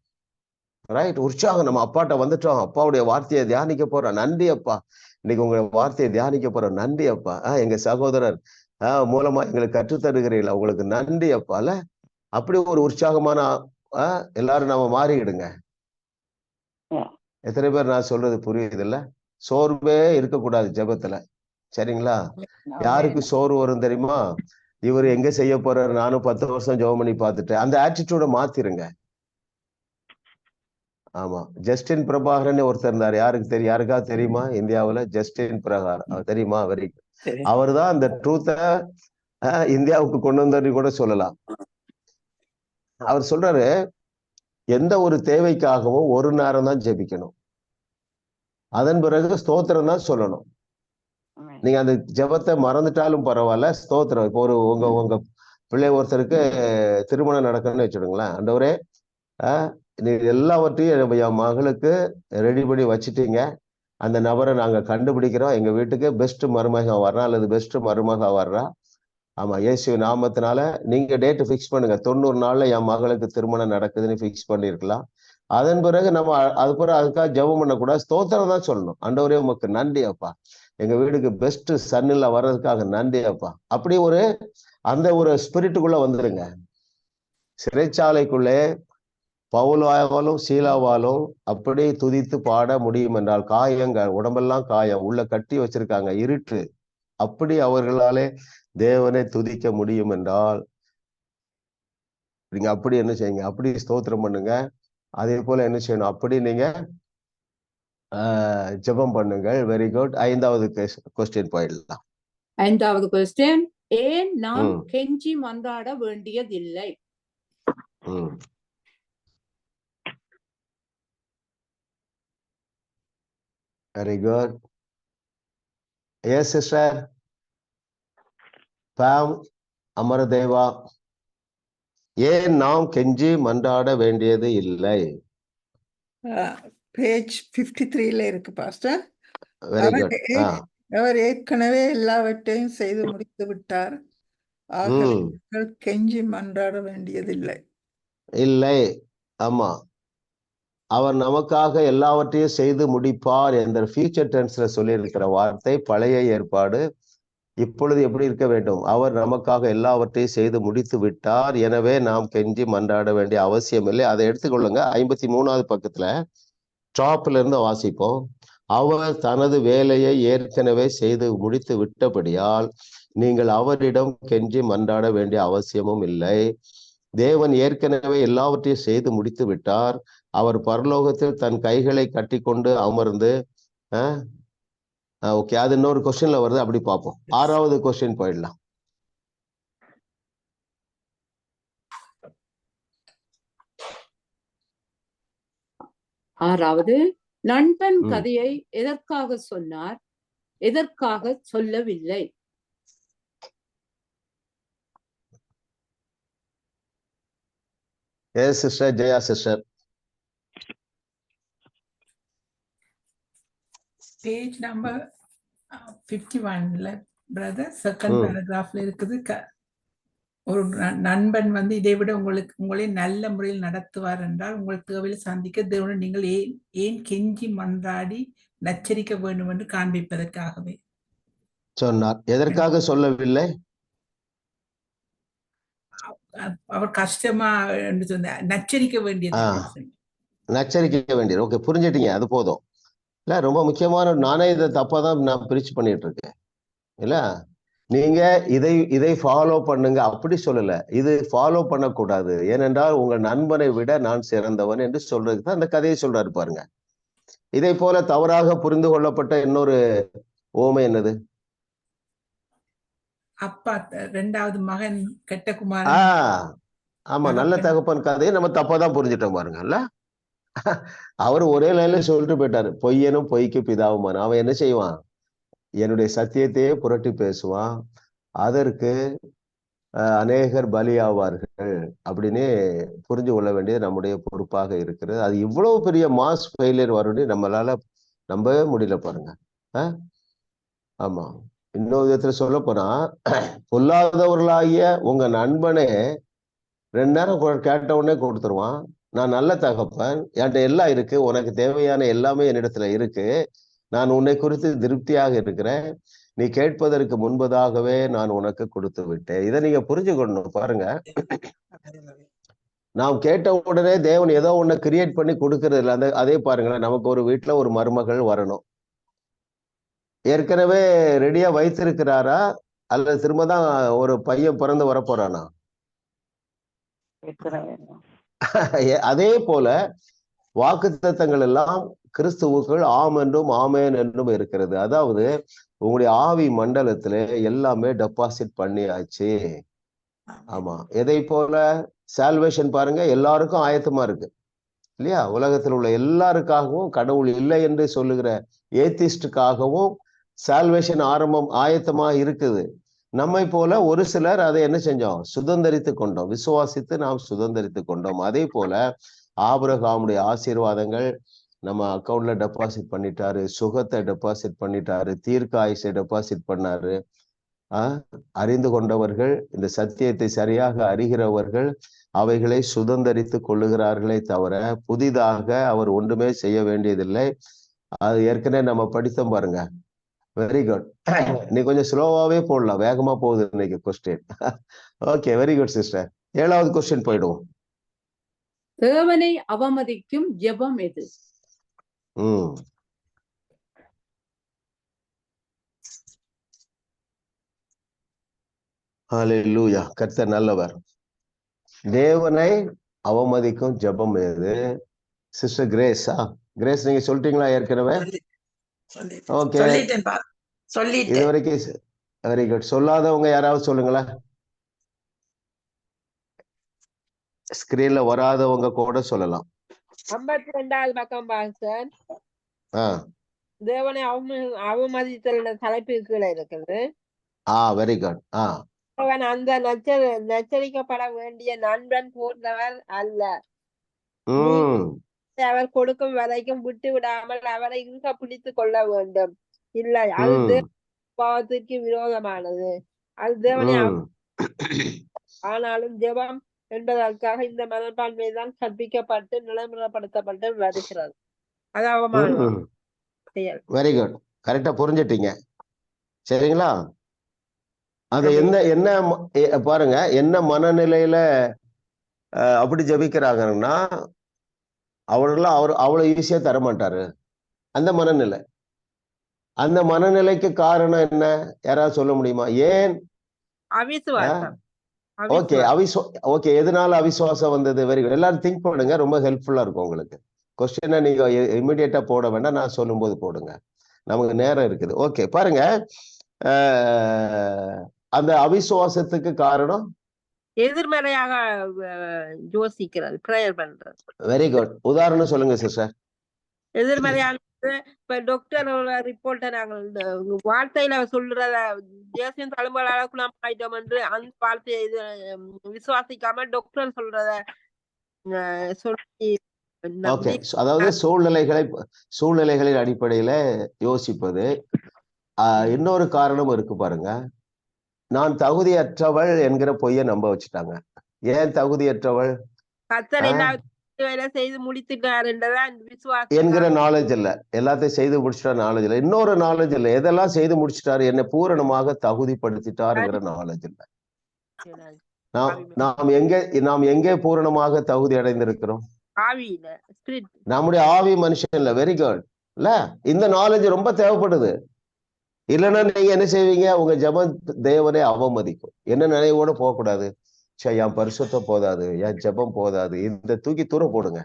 ரைட்? உற்சாகம். நம்ம அப்பாட்ட வந்துட்டோம், அப்பாவுடைய வார்த்தையை தியானிக்க போறோம், நன்றி அப்பா, இன்னைக்கு உங்க வார்த்தையை தியானிக்க போறோம், நன்றி அப்பா, எங்க சகோதரர் மூலமா எங்களுக்கு கற்றுத்தருகிறீங்களா, உங்களுக்கு நன்றி அப்பால. அப்படி ஒரு உற்சாகமான எல்லாரும் நம்ம மாறிடுங்க. எத்தனை பேர் நான் சொல்றது புரியுது இல்ல? சோர்வே இருக்கக்கூடாது ஜெபத்துல. சரிங்களா? யாருக்கு சோர்வு வரும் தெரியுமா? இவர் எங்க செய்ய போறாரு, நானும் 10 வருஷம் ஜெபம் பண்ணி பார்த்துட்டேன். அந்த ஆட்டிடியூட மாத்திருங்க. ஆமா, ஜஸ்டின் பிரபாகரன் ஒருத்தர் இருந்தார். யாருக்கு தெரியும்? யாருக்காவது தெரியுமா? இந்தியாவுல ஜஸ்டின் பிரகார், அவர் தெரியுமா? Very good. அவர் தான் அந்த ட்ரூத்த இந்தியாவுக்கு கொண்டு வந்தன்னு கூட சொல்லலாம். அவர் சொல்றாரு, எந்த ஒரு தேவைக்காகவும் ஒரு நேரம் தான் ஜெபிக்கணும், அதன் பிறகு ஸ்தோத்திரம் தான் சொல்லணும். நீங்க அந்த ஜெபத்தை மறந்துட்டாலும் பரவாயில்ல, ஸ்தோத்திரம். இப்போ உங்க பிள்ளை ஒருத்தருக்கு திருமணம் நடக்கணும்னு வச்சுடுங்களேன். ஆண்டவரே, நீ எல்லாவற்றையும் என் மகளுக்கு ரெடி பண்ணி வச்சுட்டீங்க, அந்த நபரை நாங்க கண்டுபிடிக்கிறோம், எங்க வீட்டுக்கு பெஸ்ட் மருமக வர்றா அல்லது பெஸ்ட் மருமக வர்றா. ஆமா, இயேசு நாமத்தினால நீங்க டேட் பிக்ஸ் பண்ணுங்க, 90 நாள்ல என் மகளுக்கு திருமணம் நடக்குதுன்னு பிக்ஸ் பண்ணிருக்கலாம். அதன் பிறகு நம்ம அதுக்காக ஜெபம் பண்ணக்கூடாது, ஸ்தோத்திரம் தான் சொல்லணும். ஆண்டவரே உமக்கு நன்றி அப்பா, எங்க வீட்டுக்கு பெஸ்ட் சன்னில் வர்றதுக்காக நன்றி அப்பா. அப்படி அந்த ஒரு ஸ்பிரிட்டுக்குள்ள வந்துருங்க. சிறைச்சாலைக்குள்ளே பவுலாவாலும் சீலாவாலும் அப்படி துதித்து பாட முடியும் என்றால், காயங்கள், உடம்பெல்லாம் காயம், உள்ள கட்டி வச்சிருக்காங்க, இருட்டு, அப்படி அவர்களாலே தேவனை துதிக்க முடியும் என்றால், நீங்க அப்படி என்ன செய்யுங்க, அப்படி ஸ்தோத்திரம் பண்ணுங்க. அதே போல என்ன செய்யணும், அப்படி நீங்க ஜெபம் பண்ணுங்கள். Very good. 5வது கொஸ்டின் போயிடலாம். 5வது கொஸ்டின், ஏன் நாம் கெஞ்சி மன்றாட வேண்டியதில்லை? Very good. Yes sister Pam Amaradeva, ஏன் நாம் கெஞ்சி மன்றாட வேண்டியது இல்லை? பேஜ் 53ல இருக்கு பாஸ்டர். Very good. அவர் ஏற்கனவே எல்லாவற்றையும் செய்து முடித்து விட்டார், ஆகவே கெஞ்சி மன்றாட வேண்டியதில்லை. இல்லை, ஆமா, அவர் நமக்காக எல்லாவற்றையும் செய்து முடிப்பார் என்ற ஃபியூச்சர் டென்ஸ்ல சொல்லி இருக்கிற வார்த்தை பழைய ஏற்பாடு. இப்பொழுது எப்படி இருக்க வேண்டும்? அவர் நமக்காக எல்லாவற்றையும் செய்து முடித்து விட்டார், எனவே நாம் கெஞ்சி மன்றாட வேண்டிய அவசியம் இல்லை. அதை எடுத்துக்கொள்ளுங்க. 53வது பக்கத்துல டாப்ல இருந்து வாசிப்போம். அவர் தனது வேலையை ஏற்கனவே செய்து முடித்து விட்டபடியால் நீங்கள் அவரிடம் கெஞ்சி மன்றாட வேண்டிய அவசியமும் இல்லை. தேவன் ஏற்கனவே எல்லாவற்றையும் செய்து முடித்து விட்டார். அவர் பரலோகத்தில் தன் கைகளை கட்டி கொண்டு அமர்ந்து ஓகே, அது இன்னொரு கொஸ்டின்ல வருது, அப்படி பார்ப்போம். 6வது கொஸ்டின் போயிடலாம். ஆறாவது, நண்பன் கதையை எதற்காக சொன்னார், எதற்காக சொல்லவில்லை? Yes sister Jaya sister. Page number 51ல பிரதர் செகண்ட் பேராகிராஃப்ல இருக்குது. ஒரு நண்பன் இதை விட உங்களை நல்ல முறையில் நடத்துவார் என்றால் உங்கள் தேவையில் சந்திக்க தேவனை நீங்கள் ஏன் கெஞ்சி மன்றாடி நச்சரிக்க வேண்டும் என்று காண்பிப்பதற்காகவே சொன்னார். எதற்காக சொல்லவில்லை? அவர் கஷ்டமா என்று சொன்ன நச்சரிக்க வேண்டியது. நச்சரிக்க வேண்டியது. ஓகே, புரிஞ்சிட்டீங்க, அது போதும். இல்ல, ரொம்ப முக்கியமான, நானே இதை தப்பாதான் நான் பிரிச்சு பண்ணிட்டு இருக்கேன் இல்ல. நீங்க இதை ஃபாலோ பண்ணுங்க அப்படி சொல்லல, இது ஃபாலோ பண்ணக்கூடாது, ஏனென்றால் உங்கள் நண்பனை விட நான் சிறந்தவன் என்று சொல்றதுக்கு தான் அந்த கதையை சொல்றாரு பாருங்க. இதை போல தவறாக புரிந்து கொள்ளப்பட்ட இன்னொரு ஓமை என்னது? அப்பா 2வது மகன் கெட்ட குமாரன். ஆமா, நல்ல தகப்பன் கதையை நம்ம தப்பாதான் புரிஞ்சுட்டோம் பாருங்கல்ல. அவர் ஒரே லைன்ல சொல்லிட்டு போயிட்டாரு, பொய்யனும் பொய்க்கு பிதாவுமான. அவன் என்ன செய்வான்? என்னுடைய சத்தியத்தையே புரட்டி பேசுவான், அதற்கு அநேகர் பலியாவார்கள் அப்படின்னு புரிஞ்சு கொள்ள வேண்டியது நம்முடைய பொறுப்பாக இருக்கிறது. அது இவ்வளவு பெரிய மாஸ் ஃபெயிலியர் வரும்னு நம்மளால நம்பவே முடியல பாருங்க. ஆமா, இன்னொரு விதத்துல சொல்ல போனா, பொல்லாதவர்களாகிய உங்க நண்பனே 2 நேரம் கேட்ட உடனே கொடுத்துருவான். நான் நல்ல தகப்பன், என்கிட்ட எல்லாம் இருக்கு, உனக்கு தேவையான எல்லாமே என்னிடத்துல இருக்கு, நான் உன்னை குறித்து திருப்தியாக இருக்கிறேன், நீ கேட்பதற்கு முன்பதாகவே நான் உனக்கு கொடுத்து விட்டேன். இதை நீங்க புரிஞ்சுக்கொள்ளணும். பாருங்க, நாம் கேட்ட உடனே தேவன் ஏதோ ஒண்ணு கிரியேட் பண்ணி கொடுக்கறது இல்லை. அதே பாருங்களேன், நமக்கு ஒரு வீட்டுல ஒரு மருமகள் வரணும், ஏற்கனவே ரெடியா வைத்திருக்கிறாரா அல்லது திரும்ப தான் ஒரு பையன் பிறந்து வரப்போறானா? அதே போல வாக்குத்தத்தங்கள் எல்லாம் கிறிஸ்துவுக்குள் ஆம் என்றும் ஆமேன் என்றும் இருக்கிறது. அதாவது உங்களுடைய ஆவி மண்டலத்துல எல்லாமே டெபாசிட் பண்ணியாச்சு. ஆமா, எதை போல சால்வேஷன் பாருங்க, எல்லாருக்கும் ஆயத்தமா இருக்கு இல்லையா? உலகத்தில் உள்ள எல்லாருக்காகவும், கடவுள் இல்லை என்று சொல்லுகிற ஏத்திஸ்டுக்காகவும் சால்வேஷன் ஆயத்தமா இருக்குது. நம்மை போல ஒரு சிலர் அதை என்ன செஞ்சோம்? சுதந்திரித்து கொண்டோம், விசுவாசித்து நாம் சுதந்திரித்து கொண்டோம். அதே போல ஆபிரகாமுடைய ஆசீர்வாதங்கள் நம்ம அக்கௌண்ட்ல டெபாசிட் பண்ணிட்டாரு, சுகத்தை டெபாசிட் பண்ணிட்டாரு, தீர்க்க ஆயுசை டெபாசிட் பண்ணாரு. அறிந்து கொண்டவர்கள், இந்த சத்தியத்தை சரியாக அறிகிறவர்கள் அவைகளை சுதந்திரித்து கொள்ளுகிறார்களே தவிர புதிதாக அவர் ஒன்றுமே செய்ய வேண்டியதில்லை. அது ஏற்கனவே நம்ம படித்தோம் பாருங்க. Very good. நீ கொஞ்சம் ஸ்லோவாவே போடலாம், வேகமா போகுது இன்னைக்கு question. Okay, very good sister. 7வது கொஸ்டின் போயிடுவோம். தேவனை அவமதிக்கும் ஜெபம் எது? ஹல்லேலூயா. கர்த்தர் நல்லவர். தேவனை அவமதிக்கும் ஜெபம் எது? சிஸ்டர் கிரேஸா? கிரேஸ், நீங்க சொல்லிட்டீங்களா ஏற்கனவே? ஓகே, இது வரைக்கும் வெரி குட். சொல்லாதவங்க யாராவது சொல்லுங்களா? ஸ்கிரீன்ல வராதவங்க கூட சொல்லலாம். 52வது பக்கம் பாஸ்டர். தேவனை அவமதித்தல் தலைப்பு கீழே இருக்குது. Very good. அவன் அந்த நச்சரிக்கப்பட வேண்டிய நண்பன் போன்றவர் அல்ல. அவர் கொடுக்கும் வரைக்கும் விட்டு விடாமல் அவரை இறுக பிடித்துக் கொள்ள வேண்டும். இல்லை, அது பாவத்திற்கு விரோதமானது. அது தேவனை ஆனாலும் ஜெபம் என்பதற்காக இந்த மனப்பான்மை தான் கற்பிக்கப்பட்டு நிலைமுறைப்படுத்தப்பட்டு வருகிறது. அது அவமானம். வெரி குட், கரெக்டா புரிஞ்சிட்டீங்க. சரிங்களா? அது என்ன பாருங்க, என்ன மனநிலையில அப்படி ஜபிக்கிறாங்கன்னா, அவர்களெல்லாம் அவ்வளவு ஈஸியா தரமாட்டாரு. அந்த மனநிலை, அந்த மனநிலைக்கு காரணம் என்ன? யாராவது சொல்ல முடியுமா? ஏன்? ஓகே, ஓகே, எதனால அவிசுவாசம் வந்தது? Very good. எல்லாரும் திங்க் பண்ணுங்க, ரொம்ப ஹெல்ப்ஃபுல்லா இருக்கும் உங்களுக்கு. கொஸ்டினை நீங்க இமிடியேட்டா போட வேண்டாம், நான் சொல்லும் போது போடுங்க, நமக்கு நேரம் இருக்குது. ஓகே, பாருங்க, அந்த அவிசுவாசத்துக்கு காரணம் எதிர்மறையாக யோசிக்கிறது, பிரேயர் பண்றது. Very good. உதாரணம் சொல்லுங்க சிஸ்டர். எதிர்மறையான இப்ப டாக்டரோட ரிப்போர்ட்டை நாங்கள் வார்த்தையில சொல்றத தேசியம் தலைமுறையால குணம் ஆயிட்டோம் என்று அந்த வார்த்தையை விசுவாசிக்காம டாக்டர் சொல்றத சொல்லி, அதாவது சூழ்நிலைகளின் அடிப்படையில யோசிப்பது. இன்னொரு காரணம் இருக்கு பாருங்க, நான் தகுதியற்றவள் என்கிற பொய்யை நம்ப வச்சுட்டாங்க. ஏன் தகுதியற்றவள்? செய்து முடித்துட்டார் என்கிற நாலேஜ் இல்ல, எல்லாத்தையும் செய்து முடிச்சுட்டா நாலேஜ் இல்ல. இன்னொரு நாலேஜ் இல்ல, எதெல்லாம் செய்து முடிச்சுட்டாரு, என்னை பூரணமாக தகுதிப்படுத்திட்டாருங்கிற நாலேஜ் இல்ல. நாம் எங்கே பூரணமாக தகுதி அடைந்திருக்கிறோம்? நம்முடைய ஆவி மனுஷன் இல்ல. Very good. இல்ல, இந்த நாலேஜ் ரொம்ப தேவைப்படுது. இல்லைன்னா நீங்க என்ன செய்வீங்க? உங்க ஜெபம் தேவனை அவமதிக்கும். என்ன நினைவோட போகக்கூடாது, என் பரிசுத்தம் போதாது, என் ஜெபம் போதாது, இந்த தூக்கி தூரம் போடுங்க.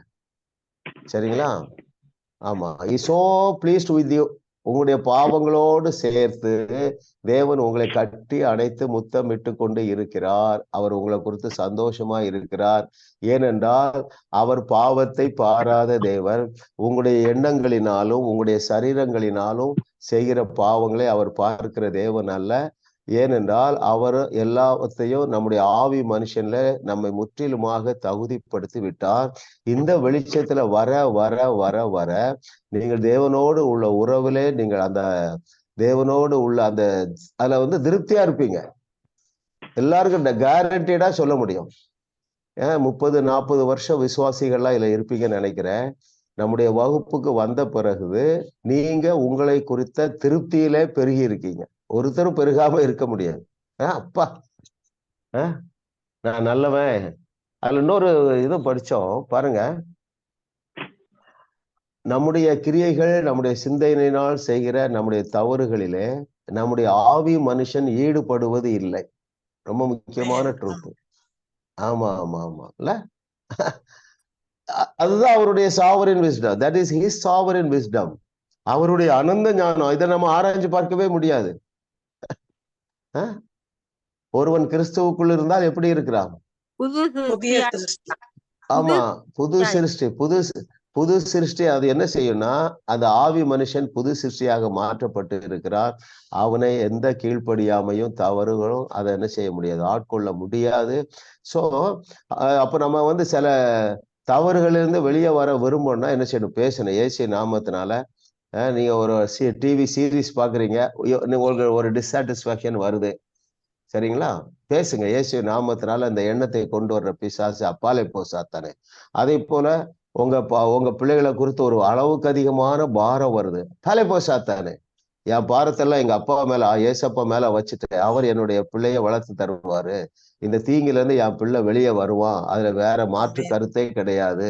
சரிங்களா? ஆமா, is so pleased with you. உங்களுடைய பாவங்களோடு சேர்த்து தேவன் உங்களை கட்டி அணைத்து முத்தமிட்டு கொண்டு இருக்கிறார். அவர் உங்களை குறித்து சந்தோஷமா இருக்கிறார். ஏனென்றால் அவர் பாவத்தை பாராத தேவன். உங்களுடைய எண்ணங்களினாலும் உங்களுடைய சரீரங்களினாலும் செய்கிற பாவங்களை அவர் பார்க்கிற தேவன் அல்ல. ஏனென்றால் அவர் எல்லாத்தையும் நம்முடைய ஆவி மனுஷன்ல நம்மை முற்றிலுமாக தகுதிப்படுத்தி விட்டார். இந்த வெளிச்சத்துல வர வர வர வர நீங்கள் தேவனோடு உள்ள உறவுல, நீங்கள் அந்த தேவனோடு உள்ள அந்த அதுல திருப்தியா இருப்பீங்க. எல்லாருக்கும் கேரண்டீடா சொல்ல முடியும். 30-40 வருஷம் விசுவாசிகள்லாம் இதுல இருப்பீங்கன்னு நினைக்கிறேன். நம்முடைய வகுப்புக்கு வந்த பிறகு நீங்க உங்களை குறித்த திருப்தியிலே பெருகி இருக்கீங்க. ஒருத்தரும் பெருகாம இருக்க முடியாது. அப்பா நான் நல்லவன். அதுல இன்னொரு இது படிச்சோம் பாருங்க. நம்முடைய கிரியைகள், நம்முடைய சிந்தனையினால் செய்கிற நம்முடைய தவறுகளிலே நம்முடைய ஆவி மனுஷன் ஈடுபடுவது இல்லை. ரொம்ப முக்கியமான ட்ரூத். ஆமா ஆமா ஆமா இல்ல. அதுதான் அவருடைய sovereign wisdom. That is his sovereign wisdom. அவருடைய அனந்த ஞானம். இதை நம்ம ஆராய்ச்சி பார்க்கவே முடியாது. ஒருவன் கிறிஸ்துவுக்குள் இருந்தால் எப்படி இருக்கிறான்? ஆமா, புது சிருஷ்டி. புது சிருஷ்டி. அது என்ன செய்யும்னா, அந்த ஆவி மனுஷன் புது சிருஷ்டியாக மாற்றப்பட்டு இருக்கிறார். அவனை எந்த கீழ்ப்படியாமையும் தவறுகளும் அதை என்ன செய்ய முடியாது, ஆட்கொள்ள முடியாது. சோ அப்ப நம்ம சில தவறுகளிலிருந்து வெளியே வர விரும்பணும்னா என்ன செய்யணும்? பேசணும். இயேசு நாமத்தினால. நீங்க ஒரு டிவி சீரீஸ் பாக்குறீங்க, உங்களுக்கு ஒரு டிஸ்சாட்டிஸ்பாக்சன் வருது, சரிங்களா? பேசுங்க. இயேசு நாமத்தினால அந்த எண்ணத்தை கொண்டு வர்ற பிசாசு அப்பாலே போ சாத்தானே. அதே போல உங்க பிள்ளைகளை குறித்து ஒரு அளவுக்கு அதிகமான பாரம் வருது, அப்பாலே போ சாத்தானே. என் பாரத்தெல்லாம் எங்க அப்பா மேல, ஏசப்பா மேல வச்சுட்டு அவர் என்னுடைய பிள்ளைய வளர்த்து தருவாரு. இந்த தீங்குல இருந்து என் பிள்ளை வெளியே வருவான். அதுல வேற மாற்று கருத்தே கிடையாது,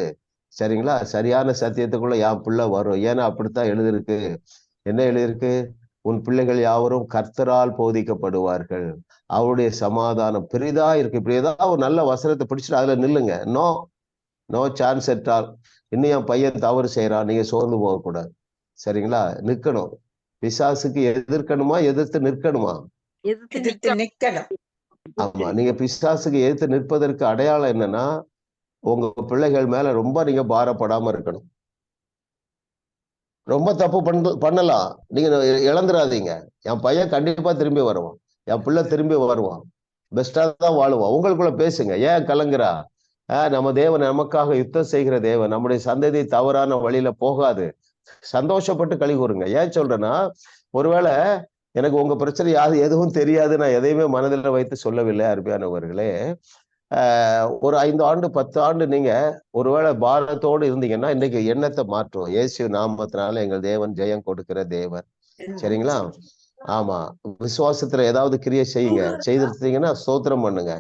சரிங்களா? சரியான சத்தியத்துக்குள்ள என் பிள்ளை வரும். ஏன்னா அப்படித்தான் எழுதிருக்கு. என்ன எழுதிருக்கு? உன் பிள்ளைகள் யாவரும் கர்த்தரால் போதிக்கப்படுவார்கள், அவருடைய சமாதானம் பெரிதா இருக்கு. இப்படி ஏதாவது ஒரு நல்ல வசனத்தை பிடிச்சிட்டு அதுல நில்லுங்க. No chance at all. இன்னும் என் பையன் தவறு செய்யறான், நீங்க சோர்ந்து போகக்கூடாது, சரிங்களா? நிக்கணும். பிசாசுக்கு எதிர்க்கணுமா, எதிர்த்து நிற்கணுமா? எதிர்த்து நிக்கணும். ஆமா, நீங்க பிசாசுக்கு எதிர்த்து நிற்பதற்கு அடையாளம் என்னன்னா, உங்க பிள்ளைகள் மேல ரொம்ப நீங்க பாரப்படாம இருக்கணும். ரொம்ப தப்பு பண்ணலாம், நீங்க இழந்துடாதீங்க. என் பையன் கண்டிப்பா திரும்பி வருவான், என் பிள்ளை திரும்பி வருவான், பெஸ்டா தான் வாழுவான். உங்களுக்குள்ள பேசுங்க. ஏன் கலங்குறா? நம்ம தேவன் நமக்காக யுத்தம் செய்கிற தேவன். நம்முடைய சந்ததி தவறான வழியில போகாது. சந்தோஷப்பட்டு களி கூறுங்க. ஏன் சொல்றேன்னா, ஒருவேளை எனக்கு உங்க பிரச்சனை எதுவும் தெரியாது, நான் எதையுமே மனதில் வைத்து சொல்லவில்லை அருமையானவர்களே. ஒரு 5 ஆண்டு 10 ஆண்டு நீங்க ஒருவேளை பாரத்தோடு இருந்தீங்கன்னா, இன்னைக்கு எண்ணத்தை மாற்றுவோம். இயேசு நாமத்தினால எங்கள் தேவன் ஜெயம் கொடுக்கிற தேவன், சரிங்களா? ஆமா, விசுவாசத்துல ஏதாவது கிரியை செய்யுங்க. செய்திருந்தீங்கன்னா ஸ்தோத்திரம் பண்ணுங்க.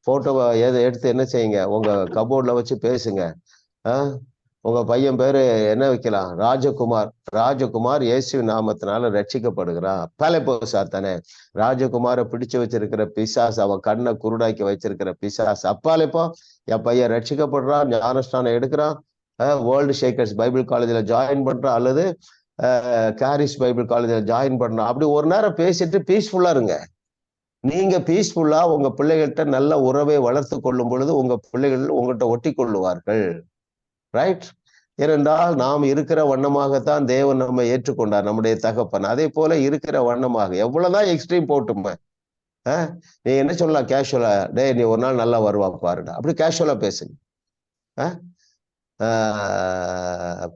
போட்டோவை எடுத்து என்ன செய்யுங்க, உங்க கபோர்ட்ல வச்சு பேசுங்க. உங்க பையன் பேரு என்ன வைக்கலாம்? ராஜகுமார் இயேசு நாமத்தினால ரட்சிக்கப்படுகிறான். பலப்போ சாத்தானே. ராஜகுமாரை பிடிச்சு வச்சிருக்கிற பிசாசு, அவன் கண்ணை குருடாக்கி வச்சிருக்கிற பிசாசு அப்பாலேப்போ என் பையன் ரட்சிக்கப்படுறான், ஞானஸ்தானம் எடுக்கிறான், வேர்ல்டு ஷேக்கர்ஸ் பைபிள் காலேஜ்ல ஜாயின் பண்றான், அல்லது காரிஸ் பைபிள் காலேஜ்ல ஜாயின் பண்றான். அப்படி ஒரு நேரம் பேசிட்டு பீஸ்ஃபுல்லா இருங்க. நீங்க பீஸ்ஃபுல்லா உங்க பிள்ளைகள்கிட்ட நல்ல உறவை வளர்த்து கொள்ளும் பொழுது உங்க பிள்ளைகள் உங்கள்கிட்ட ஒட்டி கொள்ளுவார்கள், ரைட்? ஏனென்றால் நாம் இருக்கிற வண்ணமாகத்தான் தேவன் நம்ம ஏற்றுக்கொண்டார், நம்முடைய தகப்பன். அதே போல இருக்கிற வண்ணமாக எவ்வளவுதான் எக்ஸ்ட்ரீம் போட்டுமே, நீ என்ன சொல்லலாம் கேஷுவலா, டே நீ ஒரு நாள் நல்லா வருவா பாருடா, அப்படி கேஷுவலா பேசுங்க.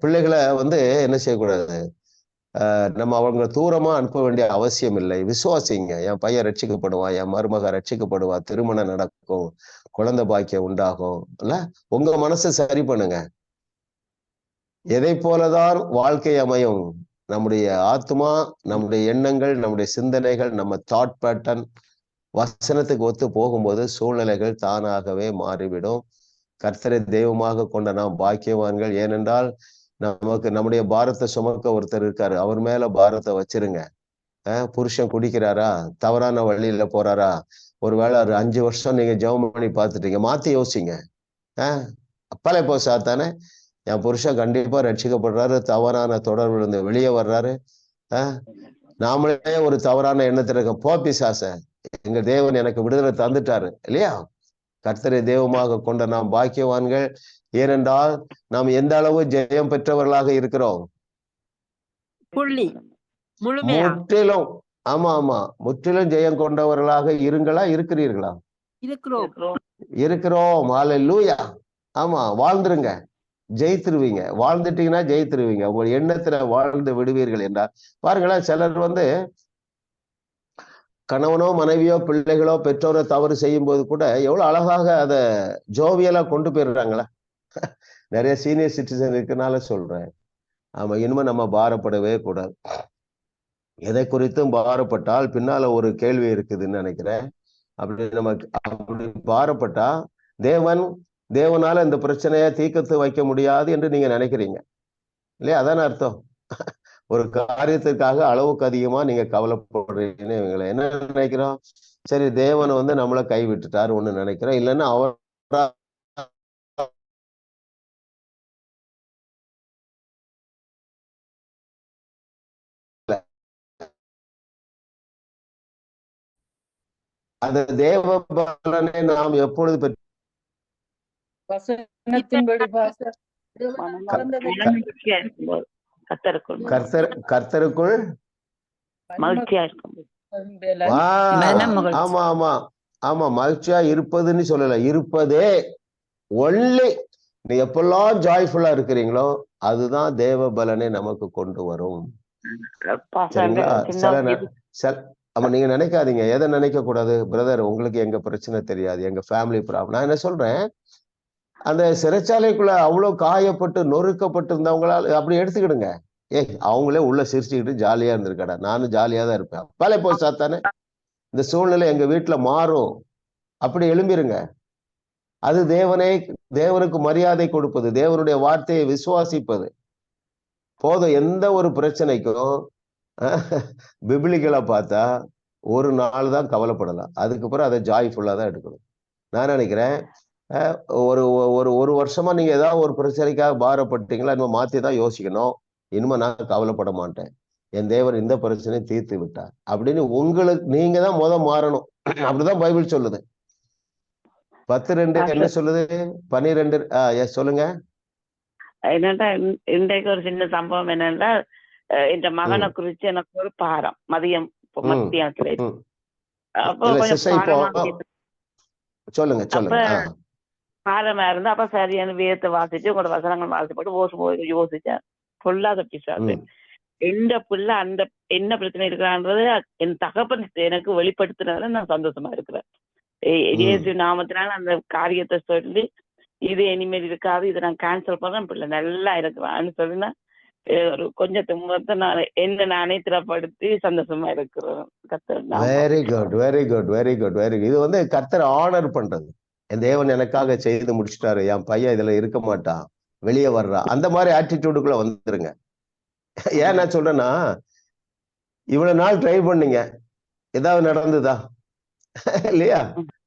பிள்ளைகளை என்ன செய்யக்கூடாது, நம்ம அவங்க தூரமா அனுப்ப வேண்டிய அவசியம் இல்லை. விசுவாசிங்க. என் பையன் ரட்சிக்கப்படுவான், என் மருமக ரட்சிக்கப்படுவா, திருமணம் நடக்கும், குழந்தை பாக்கியம் உண்டாகும். இல்ல, உங்க மனசை சரி பண்ணுங்க. எதை போலதான் வாழ்க்கை அமையும். நம்முடைய ஆத்மா, நம்முடைய எண்ணங்கள், நம்முடைய சிந்தனைகள், நம்ம தாட் பேட்டர்ன் வசனத்துக்கு ஒத்து போகும்போது சூழ்நிலைகள் தானாகவே மாறிவிடும். கர்த்தரை தெய்வமாக கொண்ட நாம் பாக்கியவான்கள். ஏனென்றால் நமக்கு நம்முடைய பாரத்தை சுமக்க ஒருத்தர் இருக்காரு, அவர் மேல பாரத்தை வச்சிருங்க. புருஷன் குடிக்கிறாரா, தவறான வழியில போறாரா, ஒருவேளை ஒரு 5 வருஷம் நீங்க ஜெபம் பண்ணி பார்த்துட்டீங்க, மாத்தி யோசிங்க. அப்பாலே போ சாத்தானே, என் புருஷன் கண்டிப்பா ரட்சிக்கப்படுறாரு, தவறான தொடர்புல இருந்து வெளியே வர்றாரு, நாமளே ஒரு தவறான எண்ணத்துல இருக்க, போ பிசாச, எங்க தேவன் எனக்கு விடுதலை தந்துட்டாரு இல்லையா? கர்த்தரை தெய்வமாக கொண்ட நாம் பாக்கியவான்கள். ஏனென்றால் நாம் எந்த அளவு ஜெயம் பெற்றவர்களாக இருக்கிறோம்? முற்றிலும். ஆமா, முற்றிலும் ஜெயம் கொண்டவர்களாக இருக்கிறீர்களா? இருக்கிறோம். ஹல்லேலூயா. ஆமா, வாழ்ந்துருங்க, ஜெயித்துருவீங்க. வாழ்ந்துட்டீங்கன்னா ஜெயித்துருவீங்க. உங்க எண்ணத்துல வாழ்ந்து விடுவீர்கள் என்றால் பாருங்களேன். சிலர் கணவனோ மனைவியோ பிள்ளைகளோ பெற்றோரோ தவறு செய்யும் போது கூட எவ்வளவு அழகாக அதை ஜோவியலா கொண்டு போயிடுறாங்களா. நிறைய சீனியர் சிட்டிசன் இருக்கனால சொல்றேன். ஆமா, இனிமே நம்ம பாரப்படவே கூடாது. எதை குறித்தும் பாரப்பட்டால் பின்னால ஒரு கேள்வி இருக்குதுன்னு நினைக்கிறேன். அப்படி பாரப்பட்டா தேவனால இந்த பிரச்சனையை தீர்க்கத்து வைக்க முடியாது என்று நீங்க நினைக்கிறீங்க இல்லையா? அதான அர்த்தம். ஒரு காரியத்திற்காக அளவுக்கு அதிகமா நீங்க கவலைப்படுறீங்கன்னு இவங்களை என்ன நினைக்கிறோம்? சரி, தேவனை நம்மளை கைவிட்டுட்டாரு ஒண்ணு நினைக்கிறோம். இல்லைன்னா அவர் அந்த தேவ பலனை நாம் எப்பொழுது கர்த்தருக்குள் ஆமா ஆமா ஆமா மகிழ்ச்சியா இருப்பதுன்னு சொல்லல, இருப்பதே ஒன்லி. நீ எப்பெல்லாம் ஜாய்ஃபுல்லா இருக்கிறீங்களோ அதுதான் தேவ பலனை நமக்கு கொண்டு வரும். ஆமா, நீங்க நினைக்காதீங்க. எதை நினைக்க கூடாது? பிரதர், உங்களுக்கு எங்க பிரச்சனை தெரியாது, எங்க ஃபேமிலி ப்ராப்ளம். நான் என்ன சொல்றேன், அந்த சிறைச்சாலைக்குள்ள அவ்வளவு காயப்பட்டு நொறுக்கப்பட்டு இருந்தவங்களால அப்படி எடுத்துக்கிடுங்க. அவங்களே உள்ள சிரிச்சுக்கிட்டு ஜாலியா இருந்திருக்கடா, நானும் ஜாலியா தான் இருப்பேன். பல போய் சாத்தானே, இந்த சூழ்நிலை எங்க வீட்டுல மாறும், அப்படி எழும்பிருங்க. அது தேவனுக்கு மரியாதை கொடுப்பது, தேவனுடைய வார்த்தையை விசுவாசிப்பது போதும். எந்த ஒரு பிரச்சனைக்கும் பிபிலிக்கலா பார்த்தா ஒரு நாள் தான் கவலைப்படலாம், அதுக்கப்புறம் அதை ஜாய்ஃபுல்லா தான் எடுக்கணும். நான் நினைக்கிறேன் ஒரு வருஷமா நீங்க ஏதாவது ஒரு பிரச்சனைக்காக பாரப்பட்டீங்களா, இன்னும் மாத்தி தான் யோசிக்கணும். இனிமே நான் கவலைப்பட மாட்டேன், என் தேவர் இந்த பிரச்சனையை தீர்த்து விட்டார் அப்படின்னு நீங்க தான் மாறணும். அப்படிதான் பைபிள் சொல்லுது. 10:2 என்ன சொல்லுது? 12 சொல்லுங்க. என்னன்னா, இன்றைக்கு ஒரு சின்ன சம்பவம் என்னன்னா, இந்த மகனை குறிச்சு எனக்கு ஒரு பாரம் மத்தியானத்துல அப்போ சொல்லுங்க பாரமா இருந்தா அப்ப சரியான வேதத்தை வாசிச்சு உங்களோட வசனங்கள் வாசிப்பட்டு யோசிச்சேன். சொல்லாத பிசாசு எந்த பிள்ளை என்ன பிரச்சனை இருக்கிறான்றது என் தகப்பன் எனக்கு வெளிப்படுத்தினதுல நான் சந்தோஷமா இருக்கிறேன். இயேசு நாமத்தினால அந்த காரியத்தை சொல்லி இது இனிமேல் இருக்காது, இதை நான் கேன்சல் பண்றேன், பிள்ளை நல்லா இருக்கிறான்னு சொல்லினா ஒரு கொஞ்சத்தை நானே திறப்படுத்தி சந்தோஷமா இருக்கிறேன். Very good, very good, very good, very good. இது கர்த்தரை ஆனர் பண்றது. என் தேவன் எனக்காக செய்து முடிச்சிட்டாரு, என் பையன் இதுல இருக்க மாட்டான், வெளியே வர்றான், அந்த மாதிரி ஆட்டிடியூடுக்குள்ள வந்துருங்க. ஏன் நான் சொல்றேன்னா, இவ்வளவு நாள் ட்ரை பண்ணீங்க, ஏதாவது நடந்துதா? இல்லையா?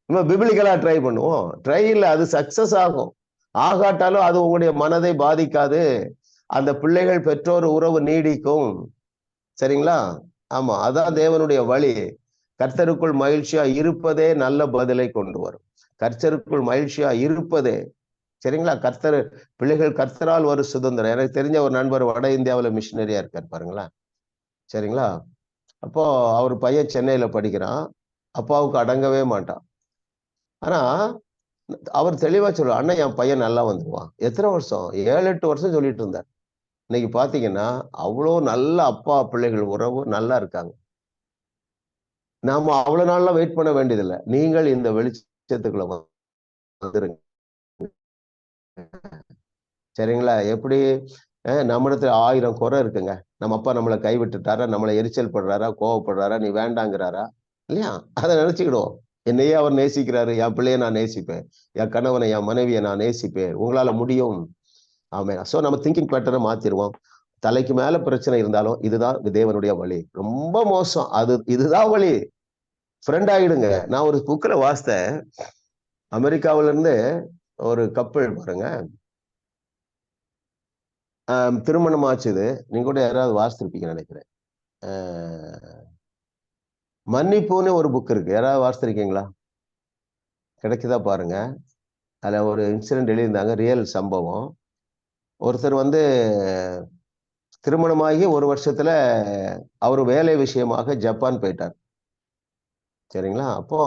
நம்ம பிபிலிக்கலா ட்ரை பண்ணுவோம், ட்ரை இல்ல, அது சக்சஸ் ஆகும். ஆகாட்டாலும் அது உங்களுடைய மனதை பாதிக்காது. அந்த பிள்ளைகள் பெற்றோர் உறவு நீடிக்கும். சரிங்களா? ஆமா, அதான் தேவனுடைய வழி. கர்த்தருக்குள் மகிழ்ச்சியா இருப்பதே நல்ல பதிலை கொண்டு வரும். கர்த்தருக்குள் மகிழ்ச்சியா இருப்பதே, சரிங்களா? பிள்ளைகள் கர்த்தரால் ஒரு சுதந்திரம். எனக்கு தெரிஞ்ச ஒரு நண்பர் வட இந்தியாவில் மிஷினரியா இருக்கார் பாருங்களா, சரிங்களா? அப்போ அவர் பையன் சென்னையில படிக்கிறான், அப்பாவுக்கு அடங்கவே மாட்டான். ஆனா அவர் தெளிவா சொல்லுவார், அண்ணன் என் பையன் நல்லா வந்துடுவான். எத்தனை வருஷம்? 7-8 வருஷம் சொல்லிட்டு இருந்தார். இன்னைக்கு பாத்தீங்கன்னா அவ்வளோ நல்ல அப்பா பிள்ளைகள் உறவு நல்லா இருக்காங்க. நாம அவ்வளவு நாள்லாம் வெயிட் பண்ண வேண்டியதில்லை. நீங்கள் இந்த வெளிச்சத்துக்குள்ள வந்துருங்க, சரிங்களா? எப்படி நம்மிடத்துல 1000 குறை இருக்குங்க. நம்ம அப்பா நம்மளை கைவிட்டுட்டாரா, நம்மளை எரிச்சல் படுறாரா, கோவப்படுறாரா, நீ வேண்டாங்கிறாரா, இல்லையா? அதை நினைச்சுக்கிடுவோம். என்னையே அவர் நேசிக்கிறாரு, என் பிள்ளைய நான் நேசிப்பேன், என் கணவனை என் மனைவியை நான் நேசிப்பேன், உங்களால முடியும். ஆமா. சோ நம்ம திங்கிங் பேட்டர்னை மாத்திருவோம். தலைக்கு மேல பிரச்சனை இருந்தாலும் இதுதான் தேவனுடைய வழி. ரொம்ப மோசம், இதுதான் வழி. ஃப்ரெண்ட் ஆயிடுங்க. நான் ஒரு புக்ல வாசித்தேன், அமெரிக்காவில இருந்து ஒரு கப்பல் பாருங்க, திருமணம் ஆச்சுது. நீங்க கூட யாராவது வாசித்திருப்பீங்க நினைக்கிறேன். மன்னிப்புன்னு ஒரு புக் இருக்கு, யாராவது வாசித்திருக்கீங்களா? கிடைக்குதா பாருங்க. அதுல ஒரு இன்சிடென்ட் எழுதியிருந்தாங்க, ரியல் சம்பவம். ஒருத்தர் திருமணமாகி 1 வருஷத்துல அவர் வேலை விஷயமாக ஜப்பான் போயிட்டார், சரிங்களா? அப்போ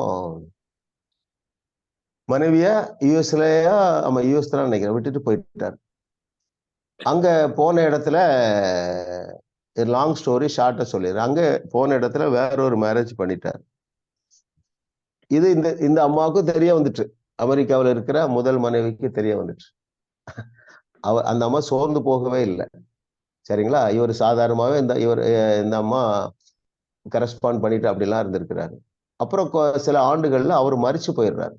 மனைவிய யூஎஸ்லயா, ஆமா யூஎஸ் தான் நினைக்கிறேன், விட்டுட்டு போயிட்டார். அங்க போன இடத்துல, லாங் ஸ்டோரி ஷார்ட்டா சொல்லிடுறேன், அங்க போன இடத்துல வேற ஒரு மேரேஜ் பண்ணிட்டார். இது இந்த அம்மாவுக்கும் தெரிய வந்துட்டு, அமெரிக்காவில் இருக்கிற முதல் மனைவிக்கு தெரிய வந்துட்டு. அந்த அம்மா சோர்ந்து போகவே இல்லை. சரிங்களா? இவர் சாதாரணமாவே இந்த அம்மா கரஸ்பாண்ட் பண்ணிட்டு அப்படிலாம் இருந்திருக்கிறாரு. அப்புறம் சில ஆண்டுகள்ல அவர் மரிச்சு போயிடுறாரு.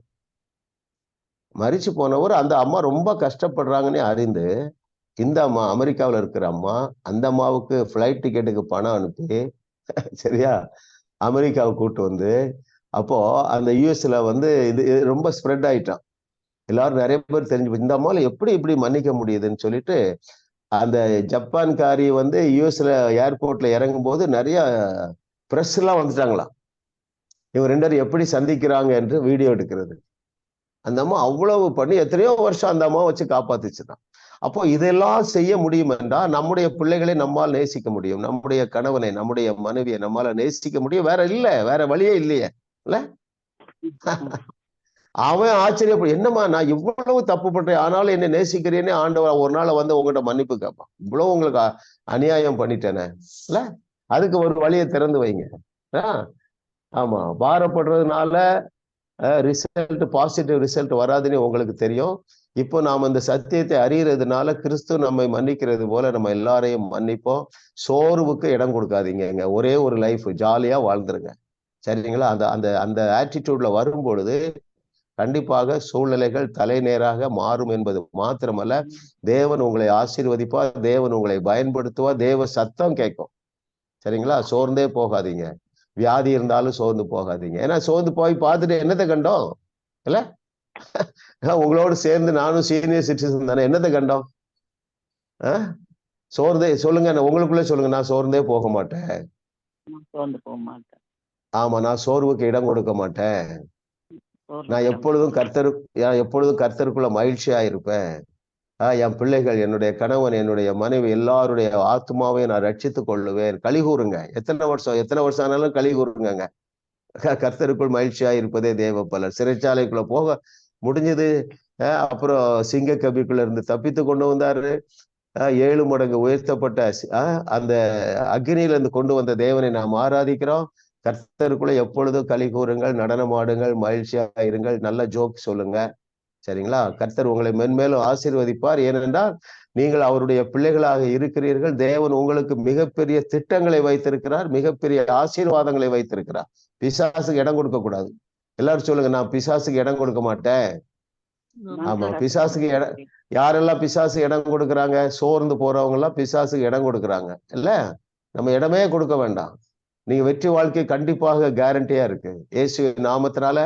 மரிச்சு போனவர் அந்த அம்மா ரொம்ப கஷ்டப்படுறாங்கன்னு அறிந்து, இந்த அம்மா அமெரிக்காவில் இருக்கிற அம்மா அந்த அம்மாவுக்கு ஃபிளைட் டிக்கெட்டுக்கு பணம் அனுப்பி, சரியா, அமெரிக்காவை கூட்டு வந்து, அப்போ அந்த யூஎஸ்ல இது ரொம்ப ஸ்ப்ரெட் ஆயிட்டான். எல்லாரும் நிறைய பேர் தெரிஞ்சு இந்த அம்மால எப்படி இப்படி மன்னிக்க முடியுதுன்னு சொல்லிட்டு, அந்த ஜப்பான்காரி யூஎஸ்ல ஏர்போர்ட்ல இறங்கும் போது நிறைய பிரஸ் எல்லாம் வந்துட்டாங்களாம். இவங்க 2 பேரும் எப்படி சந்திக்கிறாங்க என்று வீடியோ எடுக்கிறது. அந்த அம்மா அவ்வளவு பண்ணி எத்தனையோ வருஷம் அந்த அம்மா வச்சு காப்பாத்துச்சுதான். அப்போ இதெல்லாம் செய்ய முடியும் என்றால் நம்முடைய பிள்ளைகளை நம்மால் நேசிக்க முடியும், நம்முடைய கணவனை நம்முடைய மனைவியை நம்மால நேசிக்க முடியும். வேற வழியே இல்லையே இல்ல. அவன் ஆச்சரியப்படும், என்னம்மா நான் இவ்வளவு தப்பு பண்றேன் ஆனாலும் என்ன நேசிக்கிறேன்னு ஆண்டவர் ஒரு நாள் உங்ககிட்ட மன்னிப்பு கேட்பான். இவ்வளவு உங்களுக்கு அநியாயம் பண்ணிட்டேனே இல்ல, அதுக்கு ஒரு வழியை திறந்து வைங்க. ஆமா, பாரப்படுறதுனால பாசிட்டிவ் ரிசல்ட் வராதுன்னு உங்களுக்கு தெரியும். இப்போ நாம் அந்த சத்தியத்தை அறியறதுனால கிறிஸ்து நம்மை மன்னிக்கிறது போல நம்ம எல்லாரையும் மன்னிப்போம். சோர்வுக்கு இடம் கொடுக்காதீங்க. ஒரே ஒரு லைஃப் ஜாலியா வாழ்ந்துருங்க. சரிங்களா? அந்த ஆட்டிடியூட்ல வரும்பொழுது கண்டிப்பாக சூழ்நிலைகள் தலைநேராக மாறும் என்பது மாத்திரமல்ல, தேவன் உங்களை ஆசீர்வதிப்பார், தேவன் உங்களை பயன்படுத்துவார், தேவ சத்தம் கேட்கும். சரிங்களா? சோர்ந்தே போகாதீங்க. வியாதி இருந்தாலும் சோர்ந்து போகாதீங்க. ஏன்னா சோர்ந்து போய் பார்த்துட்டு என்னத்தை கண்டோம் இல்ல? உங்களோடு சேர்ந்து நானும் சீனியர் சிட்டிசன் தானே, என்னத்தை கண்டோம்? சோர்ந்தே சொல்லுங்க, உங்களுக்குள்ள சொல்லுங்க, நான் சோர்ந்தே போக மாட்டேன். ஆமா, நான் சோர்வுக்கு இடம் கொடுக்க மாட்டேன். நான் எப்பொழுதும் கர்த்தருக்குள்ள மகிழ்ச்சியா இருப்பேன். என் பிள்ளைகள், என்னுடைய கணவன், என்னுடைய மனைவி, எல்லாருடைய ஆத்மாவை நான் ரட்சித்துக் கொள்ளுவேன். கலிகூறுங்க. எத்தனை வருஷம் ஆனாலும் கலிகூறுங்க. கர்த்தருக்குள் மகிழ்ச்சியா இருப்பதே தேவ பலர். சிறைச்சாலைக்குள்ள போக முடிஞ்சது, அப்புறம் சிங்க கபிக்குள்ள இருந்து தப்பித்து கொண்டு வந்தாரு. 7 மடங்கு உயர்த்தப்பட்ட அந்த அக்னியில இருந்து கொண்டு வந்த தேவனை நாம் ஆராதிக்கிறோம். கர்த்தருக்குள்ள எப்பொழுதும் கலிகூறுங்கள், நடனமாடுங்கள், மகிழ்ச்சியா இருங்கள், நல்ல ஜோக் சொல்லுங்க. சரிங்களா? கர்த்தர் உங்களை மென்மேலும் ஆசீர்வதிப்பார். ஏனென்றால் நீங்கள் அவருடைய பிள்ளைகளாக இருக்கிறீர்கள். தேவன் உங்களுக்கு மிகப்பெரிய திட்டங்களை வைத்திருக்கிறார், மிகப்பெரிய ஆசீர்வாதங்களை வைத்திருக்கிறார். பிசாசுக்கு இடம் கொடுக்க கூடாது. எல்லாரும் சொல்லுங்க, நான் பிசாசுக்கு இடம் கொடுக்க மாட்டேன். ஆமா, பிசாசுக்கு இடம், யாரெல்லாம் பிசாசு இடம் கொடுக்குறாங்க? சோர்ந்து போறவங்க எல்லாம் பிசாசுக்கு இடம் கொடுக்குறாங்க இல்ல. நம்ம இடமே கொடுக்க வேண்டாம். நீங்க வெற்றி வாழ்க்கை கண்டிப்பாக கேரண்டியா இருக்கு. இயேசு நாமத்தினால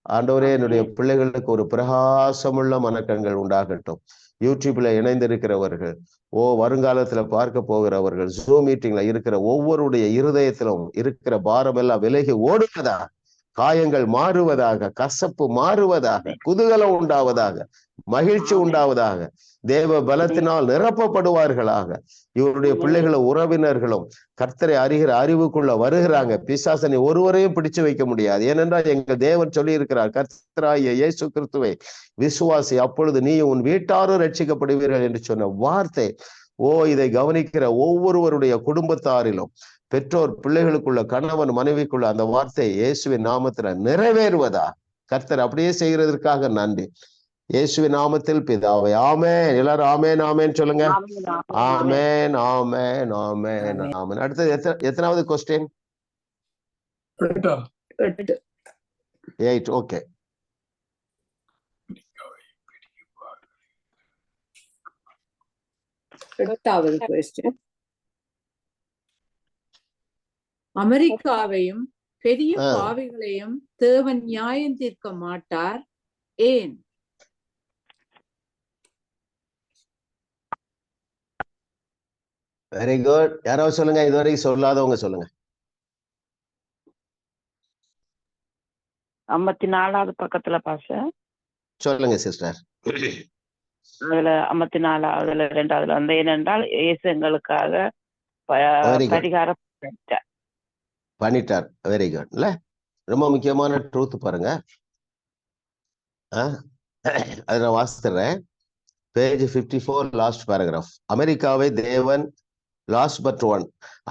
ஆண்டவரே, என்னுடைய பிள்ளைகளுக்கு ஒரு பிரகாசமுள்ள மனக்கண்கள் உண்டாகட்டும். யூடியூப்ல இணைந்திருக்கிறவர்கள், வருங்காலத்துல பார்க்க போகிறவர்கள், ஜூம் மீட்டிங்ல இருக்கிற ஒவ்வொருடைய இருதயத்திலும் இருக்கிற பாரம் எல்லாம் விலகி ஓடுவதா, காயங்கள் மாறுவதாக, கசப்பு மாறுவதாக, குதூகலம் உண்டாவதாக, மகிழ்ச்சி உண்டாவதாக, தேவ பலத்தினால் நிரப்பப்படுவார்களாக. இவருடைய பிள்ளைகளும் உறவினர்களும் கர்த்தரை அறிகிற அறிவுக்குள்ள வருகிறாங்க. பிசாசனை ஒருவரையும் பிடிச்சு வைக்க முடியாது. ஏனென்றால் எங்கள் தேவன் சொல்லி இருக்கிறார், கர்த்தராகிய இயேசு கிறிஸ்துவை விசுவாசி, அப்பொழுது நீ உன் வீட்டாரும் ரட்சிக்கப்படுவீர்கள் என்று சொன்ன வார்த்தை இதை கவனிக்கிற ஒவ்வொருவருடைய குடும்பத்தாரிலும், பெற்றோர் பிள்ளைகளுக்குள்ள, கணவன் மனைவிக்குள்ள அந்த வார்த்தை இயேசுவின் நாமத்துல நிறைவேறுவதா கர்த்தர் அப்படியே செய்கிறதற்காக நன்றி. இயேசுவின் நாமத்தில் பிதாவே, ஆமென். எல்லாரும் ஆமென் ஆமென் சொல்லுங்க. ஆமென் ஆமென் ஆமென் ஆமென். அடுத்தது எத்தனாவது கொஸ்டின்? 8. ஓகே. எட்டாவது கொஸ்டின். அமெரிக்காவையும் பெரிய பாவிகளையும் தேவன் நியாயம் தீர்க்க மாட்டார், ஏன்? Very good. யாராவது சொல்லுங்க, இதுவரைக்கும் சொல்லாதவங்க சொல்லுங்க. 54வது பக்கத்துல பாச சொல்லுங்க சிஸ்டர். அதுல 54 2 ஏனென்றால் இயேசு எங்களுக்காக பரிகாரம் பண்ணிட்டார். Very good. இல்ல, ரொம்ப முக்கியமான ட்ரூத் பாருங்க. அதை நான் வாசித்துறேன். Page 54, last paragraph. அமெரிக்காவை தேவன், லாஸ்ட் பட் ஒன்,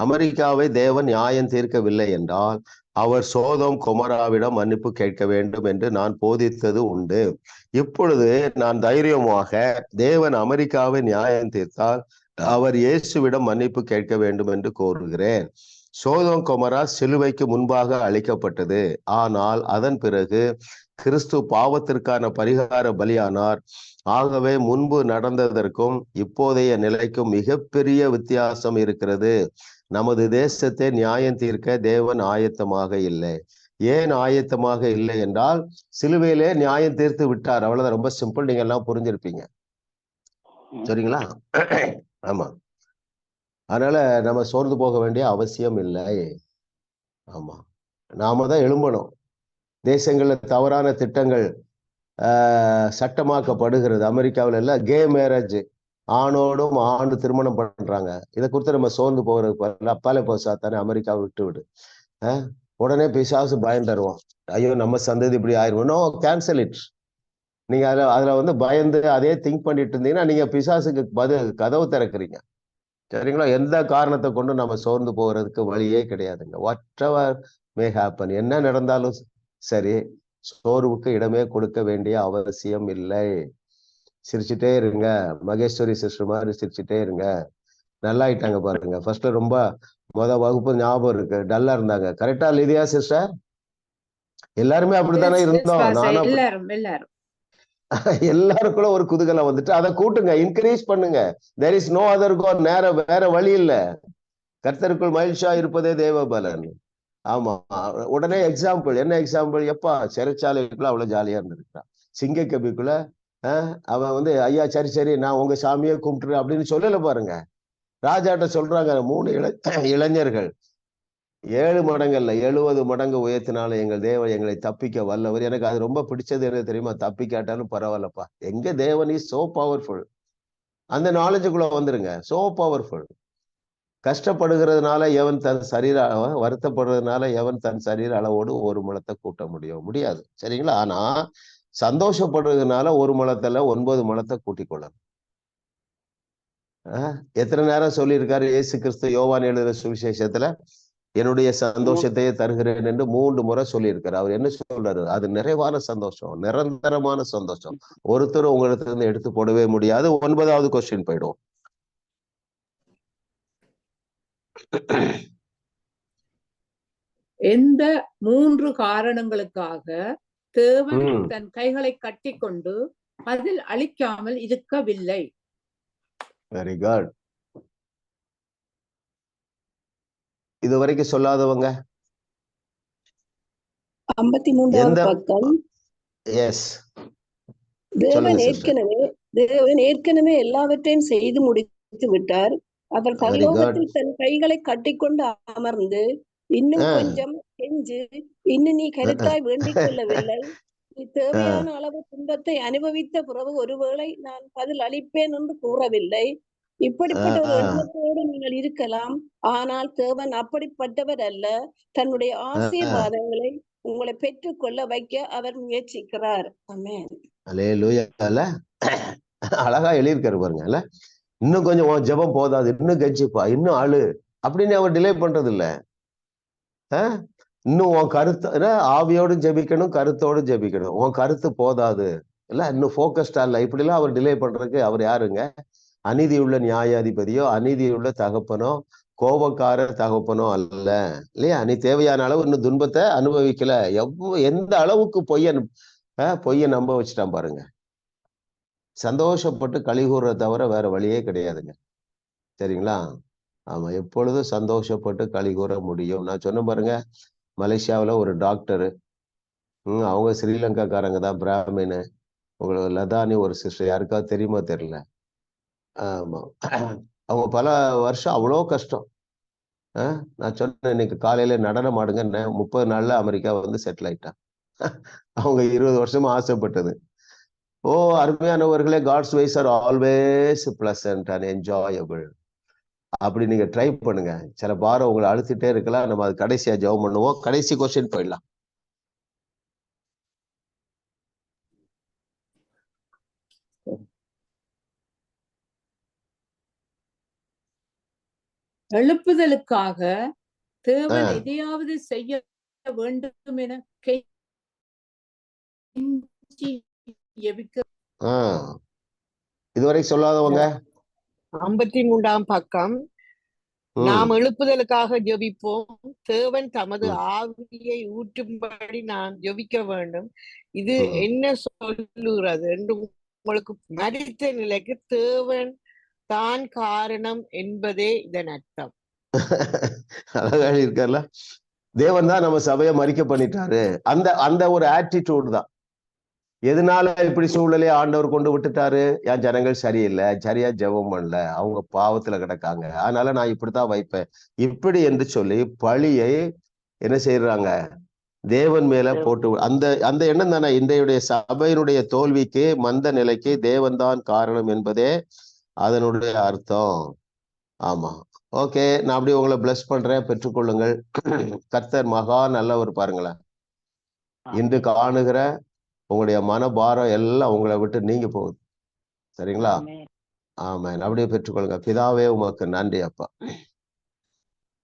அமெரிக்காவை தேவன் நியாயம் தீர்க்கவில்லை என்றால் அவர் சோதோம் கொமராவிடம் மன்னிப்பு கேட்க வேண்டும் என்று நான் போதித்தது உண்டு. இப்பொழுது நான் தைரியமாக தேவன் அமெரிக்காவை நியாயம் தீர்த்தால் அவர் இயேசுவிடம் மன்னிப்பு கேட்க வேண்டும் என்று கோருகிறேன். சோதோம் கொமரா சிலுவைக்கு முன்பாக அழிக்கப்பட்டது. ஆனால் அதன் பிறகு கிறிஸ்து பாவத்திற்கான பரிகார பலியானார். ஆகவே முன்பு நடந்ததற்கும் இப்போதைய நிலைக்கும் மிகப்பெரிய வித்தியாசம் இருக்கிறது. நமது தேசத்தை நியாயம் தீர்க்க தேவன் ஆயத்தமாக இல்லை. ஏன் ஆயத்தமாக இல்லை என்றால் சிலுவையிலே நியாயம் தீர்த்து விட்டார். அவ்வளவுதான். ரொம்ப சிம்பிள். நீங்க எல்லாம் புரிஞ்சிருப்பீங்க. சரிங்களா? ஆமா. அதனால நம்ம சோர்ந்து போக வேண்டிய அவசியம் இல்லை. ஆமா, நாம தான் எழும்பணும். தேசங்கள்ல தவறான திட்டங்கள் சட்டமாக்கப்படுகிறது. அமெரிக்காவில் எல்லாம் கே மேரேஜ், ஆணோடும் ஆண்டு திருமணம் பண்றாங்க. இதை குறித்து நம்ம சோர்ந்து போகிறது அப்பாலே போ சாத்தானே, அமெரிக்காவை விட்டு விடு. உடனே பிசாசு பயம் தருவோம். ஐயோ நம்ம சந்ததி இப்படி ஆயிரும். No, cancel it. நீங்க அதுல வந்து பயந்து அதே திங்க் பண்ணிட்டு இருந்தீங்கன்னா நீங்க பிசாசுக்கு கதவு திறக்கிறீங்க. சரிங்களா? எந்த காரணத்தை கொண்டு நம்ம சோர்ந்து போகிறதுக்கு வழியே கிடையாதுங்க. வாட் எவர் மே ஹேப்பன், என்ன நடந்தாலும் சரி, சோர்வுக்கு இடமே கொடுக்க வேண்டிய அவசியம் இல்லை. சிரிச்சுட்டே இருங்க. மகேஸ்வரி சிஸ்டர் மாதிரி சிரிச்சுட்டே இருங்க. நல்லா ஆயிட்டாங்க பாருங்க. ஃபர்ஸ்ட்ல ரொம்ப வகுப்பு ஞாபகம் இருக்கு, டல்லா இருந்தாங்க. கரெக்டா லிதியா சிஸ்டர்? எல்லாருமே அப்படித்தானே இருந்தோம். நானும் எல்லாருக்குள்ள ஒரு குதூகலம் வந்துட்டு அதை கூட்டுங்க, இன்க்ரீஸ் பண்ணுங்க. There is no other God. வேற வழி இல்ல. கர்த்தருக்குள் மகிழ்ச்சியா இருப்பதே தேவபலன். ஆமா. உடனே எக்ஸாம்பிள். என்ன எக்ஸாம்பிள்? எப்பா சிறைச்சாலைக்குள்ள அவ்வளவு ஜாலியா இருந்திருக்கான். சிங்க கபிக்குள்ள அவன் வந்து ஐயா சரி சரி நான் உங்க சாமியை கும்பிட்டுரு அப்படின்னு சொல்லல பாருங்க. ராஜாட்ட சொல்றாங்க 3 இளைஞர்கள் 7 மடங்கள்ல 70 மடங்கு உயர்த்தினாலும் எங்கள் தேவன் எங்களை தப்பிக்க வல்லவர். எனக்கு அது ரொம்ப பிடிச்சது என்ன தெரியுமா? தப்பிக்காட்டாலும் பரவாயில்லப்பா, எங்க தேவன் இஸ் சோ பவர்ஃபுல். அந்த நாலேஜுக்குள்ள வந்துருங்க. So powerful. கஷ்டப்படுகிறதுனால எவன் தன் சரீர வருத்தப்படுறதுனால எவன் தன் சரீர அளவோடு ஒரு முழத்தை கூட்ட முடியாது. சரிங்களா? ஆனா சந்தோஷப்படுறதுனால ஒரு முழத்துல 9 முழத்தை கூட்டிக் கொள்ளணும். எத்தனை நேரம் சொல்லியிருக்காரு இயேசு கிறிஸ்து யோவான் எழுதுற சுவிசேஷத்துல? என்னுடைய சந்தோஷத்தையே தருகிறேன் என்று 3 முறை சொல்லியிருக்காரு. அவர் என்ன சொல்றாரு? அது நிறைவான சந்தோஷம், நிரந்தரமான சந்தோஷம். ஒருத்தர் உங்களிடத்துல இருந்து எடுத்து போடவே முடியாது. 9வது கொஸ்டின் போயிடும். எந்த 3 காரணங்களுக்காக தேவன் தன் கைகளை கட்டிக்கொண்டு அதில் அழிக்காமல் இருக்கவில்லை? Very good. இது வரைக்கும் சொல்லாதவங்க 53வது பக்கம். எஸ், தேவன் ஏற்கனவே எல்லாவற்றையும் செய்து முடித்து விட்டார். அவர் பரலோகத்தில் தன் கைகளை கட்டிக்கொண்டு அமர்ந்து இன்னும் கொஞ்சம் கெஞ்சு, இன்னும் நீ கருத்தாய் வேண்டிக் கொள்ளவில்லை, நீ தேவையான அளவு துன்பத்தை அனுபவித்த பிறகு ஒருவேளை நான் பதில் அளிப்பேன் என்று கூறவில்லை. இப்படிப்பட்ட ஒரு எண்ணத்தோடு நீங்கள் இருக்கலாம். ஆனால் தேவன் அப்படிப்பட்டவர் அல்ல. தன்னுடைய ஆசீர்வாதங்களை உங்களை பெற்றுக்கொள்ள வைக்க அவர் முயற்சிக்கிறார். ஆமென். அல்லேலூயா. அழகா எழுதியிருக்காரு பாருங்க. இன்னும் கொஞ்சம் ஜெபம் போதாது, இன்னும் கெஞ்சிப்பா, இன்னும் அழு அப்படின்னு அவர் டிலே பண்றது இல்ல. இன்னும் உன் கருத்து ஆவியோடு ஜெபிக்கணும், கருத்தோடு ஜெபிக்கணும். உன் கருத்து போதாது இல்ல, இன்னும் போக்கஸ்டா இல்ல, இப்படி எல்லாம் அவர் டிலே பண்றதுக்கு அவர் யாருங்க? அநீதி உள்ள நியாயாதிபதியோ அநீதி உள்ள தகப்பனோ கோபக்கார தகப்பனோ அல்ல இல்லையா? நீ தேவையான அளவு இன்னும் துன்பத்தை அனுபவிக்கல. எந்த அளவுக்கு பொய்ய நம்ப வச்சுட்டான் பாருங்க. சந்தோஷப்பட்டு கலிகூற தவிர வேற வழியே கிடையாதுங்க. சரிங்களா? ஆமா, எப்பொழுதும் சந்தோஷப்பட்டு கலிகூற முடியும். நான் சொன்ன பாருங்க, மலேசியாவில் ஒரு டாக்டரு, அவங்க ஸ்ரீலங்காக்காரங்க தான், பிராமின். உங்களுக்கு லதானி ஒரு சிஸ்டர், யாருக்காவது தெரியுமா தெரியல. ஆமா, அவங்க பல வருஷம் அவ்வளோ கஷ்டம். நான் சொன்னேன் இன்னைக்கு காலையில நடனம் ஆடுங்க, 30 நாள்ல அமெரிக்கா வந்து செட்டில் ஆயிட்டான். அவங்க 20 வருஷமா ஆசைப்பட்டது. ஓ அருமையானவர்களே, God's ways are always pleasant and enjoyable. அப்படி நீங்க ட்ரை பண்ணுங்க. சில பாரம் உங்களை அழுத்திட்டே இருக்கலாம். நம்ம அது கடைசியா ஜெபம் பண்ணுவோம். கடைசி கொஸ்டின் போயிடலாம். எழுப்புதலுக்காக தேவன் எதையாவது செய்ய வேண்டும் என கெஞ்சி ஜெபிக்க. இதுவரை சொல்லாதவங்க 53ஆம் பக்கம். நாம் எழுப்புதலுக்காக ஜெபிப்போம். தேவன் தமது ஆவியை ஊற்றும்படி நாம் ஜெபிக்க வேண்டும். இது என்ன சொல்லுகிறது என்று உங்களுக்கு மரித்த நிலைக்கு தேவன் தான் காரணம் என்பதே இதன் அர்த்தம். அழகா இருக்கார்ல. தேவன் தான் நம்ம சபையை மறிக்க பண்ணிட்டாரு. அந்த ஒரு ஆட்டிடியூட் தான். எதனால இப்படி சூழ்நிலையை ஆண்டவர் கொண்டு விட்டுட்டாரு? என் ஜனங்கள் சரியில்லை, சரியா ஜெபம் பண்ணல, அவங்க பாவத்துல கிடக்காங்க, அதனால நான் இப்படித்தான் வைப்பேன் இப்படி என்று சொல்லி பழியை என்ன செய்யறாங்க? தேவன் மேல போட்டு அந்த எண்ணம் தானே இன்றைய சபையினுடைய தோல்விக்கு, மந்த நிலைக்கு தேவன் தான் காரணம் என்பதே அதனுடைய அர்த்தம். ஆமா, ஓகே. நான் அப்படி உங்களை பிளஸ் பண்றேன், பெற்றுக்கொள்ளுங்கள். கர்த்தர் மகா நல்லவர். பாருங்களேன், இன்று காணுகிற உங்களுடைய மனபாரம் எல்லாம் உங்களை விட்டு நீங்கி போகுது. சரிங்களா? ஆமென். அப்படியே பெற்றுக்கொள்ளுங்க. பிதாவே, உமக்கு நன்றி அப்பா.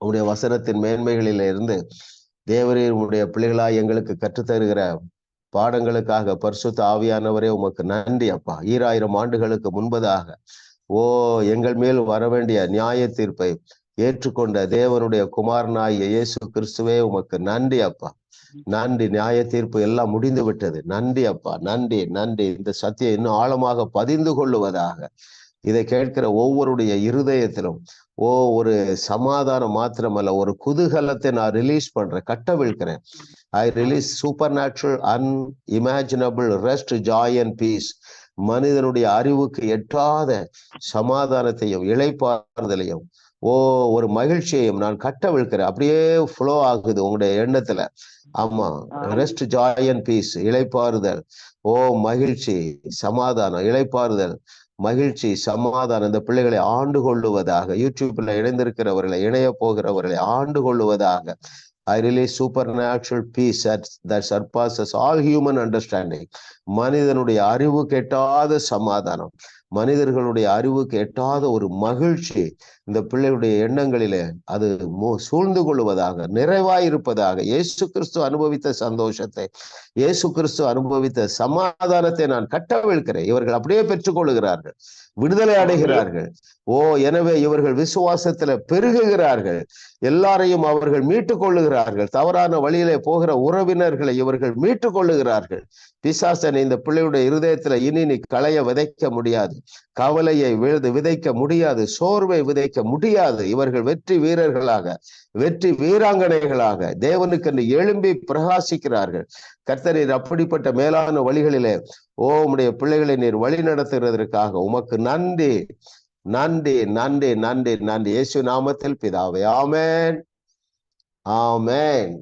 உங்களுடைய வசனத்தின் மேன்மைகளில இருந்து தேவரீர் உங்களுடைய பிள்ளைகளாய் எங்களுக்கு கற்றுத்தருகிற பாடங்களுக்காக பரிசுத்த ஆவியானவரே உமக்கு நன்றி அப்பா. 2000 ஆண்டுகளுக்கு முன்பதாக எங்கள் மேல் வர வேண்டிய நியாய தீர்ப்பை ஏற்றுக்கொண்ட தேவனுடைய குமாரனாகிய இயேசு கிறிஸ்துவே உமக்கு நன்றி அப்பா. நன்றி. நியாய தீர்ப்பு எல்லாம் முடிந்து விட்டது. நன்றி அப்பா, நன்றி நன்றி. இந்த சத்தியம் இன்னும் ஆழமாக பதிந்து கொள்ளுவதாக இதை கேட்கிற ஒவ்வொருடைய இருதயத்திலும் ஒரு சமாதானம் மாத்திரமல்ல, ஒரு குதூகலத்தை நான் ரிலீஸ் பண்றேன், கட்டவிழ்க்கிறேன். I release supernatural unimaginable rest, joy and peace. மனிதனுடைய அறிவுக்கு எட்டாத சமாதானத்தையும் இளைப்பாறுதலையும் ஒரு மகிழ்ச்சியையும் நான் கட்டவிழ்க்கிறேன். அப்படியே ஃப்ளோ ஆகுது உங்களுடைய எண்ணத்துல. ஆமா, ரெஸ்ட், ஜாய் அண்ட் பீஸ், இளைப்பாறுதல், மகிழ்ச்சி, சமாதானம், இளைப்பாறுதல், மகிழ்ச்சி, சமாதானம். இந்த பிள்ளைகளை ஆண்டு கொள்ளுவதாக, யூடியூப்ல இணைந்திருக்கிறவர்களை, இணைய போகிறவர்களை ஆண்டு கொள்ளுவதாக. I release supernatural peace that surpasses all human understanding. மனிதனுடைய அறிவுக்கு எட்டாத சமாதானம், மனிதர்களுடைய அறிவுக்கு எட்டாத ஒரு மகிழ்ச்சி இந்த பிள்ளைகளுடைய எண்ணங்களிலே அது சூழ்ந்து கொள்வதாக, நிறைவாயிருப்பதாக. இயேசு கிறிஸ்து அனுபவித்த சந்தோஷத்தை, இயேசு கிறிஸ்து அனுபவித்த சமாதானத்தை நான் கட்டவிழ்க்கிறேன். இவர்கள் அப்படியே பெற்றுக்கொள்கிறார்கள், விடுதலை அடைகிறார்கள். எனவே இவர்கள் விசுவாசத்துல பெருகுகிறார்கள். எல்லாரையும் அவர்கள் மீட்டுக் கொள்ளுகிறார்கள். தவறான வழியிலே போகிற உறவினர்களை இவர்கள் மீட்டுக் கொள்ளுகிறார்கள். பிசாசனை இந்த பிள்ளையுடைய இருதயத்துல இனி நீ களைய விதைக்க முடியாது, கவலையை விதைக்க முடியாது, சோர்வை விதைக்க முடியாது. இவர்கள் வெற்றி வீரர்களாக, வெற்றி வீராங்கனைகளாக தேவனுக்கு எழும்பி பிரகாசிக்கிறார்கள். கர்த்தர் நீர் அப்படிப்பட்ட மேலான வழிகளிலே உம்முடைய பிள்ளைகளை நீர் வழி நடத்துகிறதற்காக உமக்கு நன்றி நன்றி நன்றி நன்றி நன்றி. இயேசு நாமத்தில் பிதாவே, ஆமென் ஆமென்.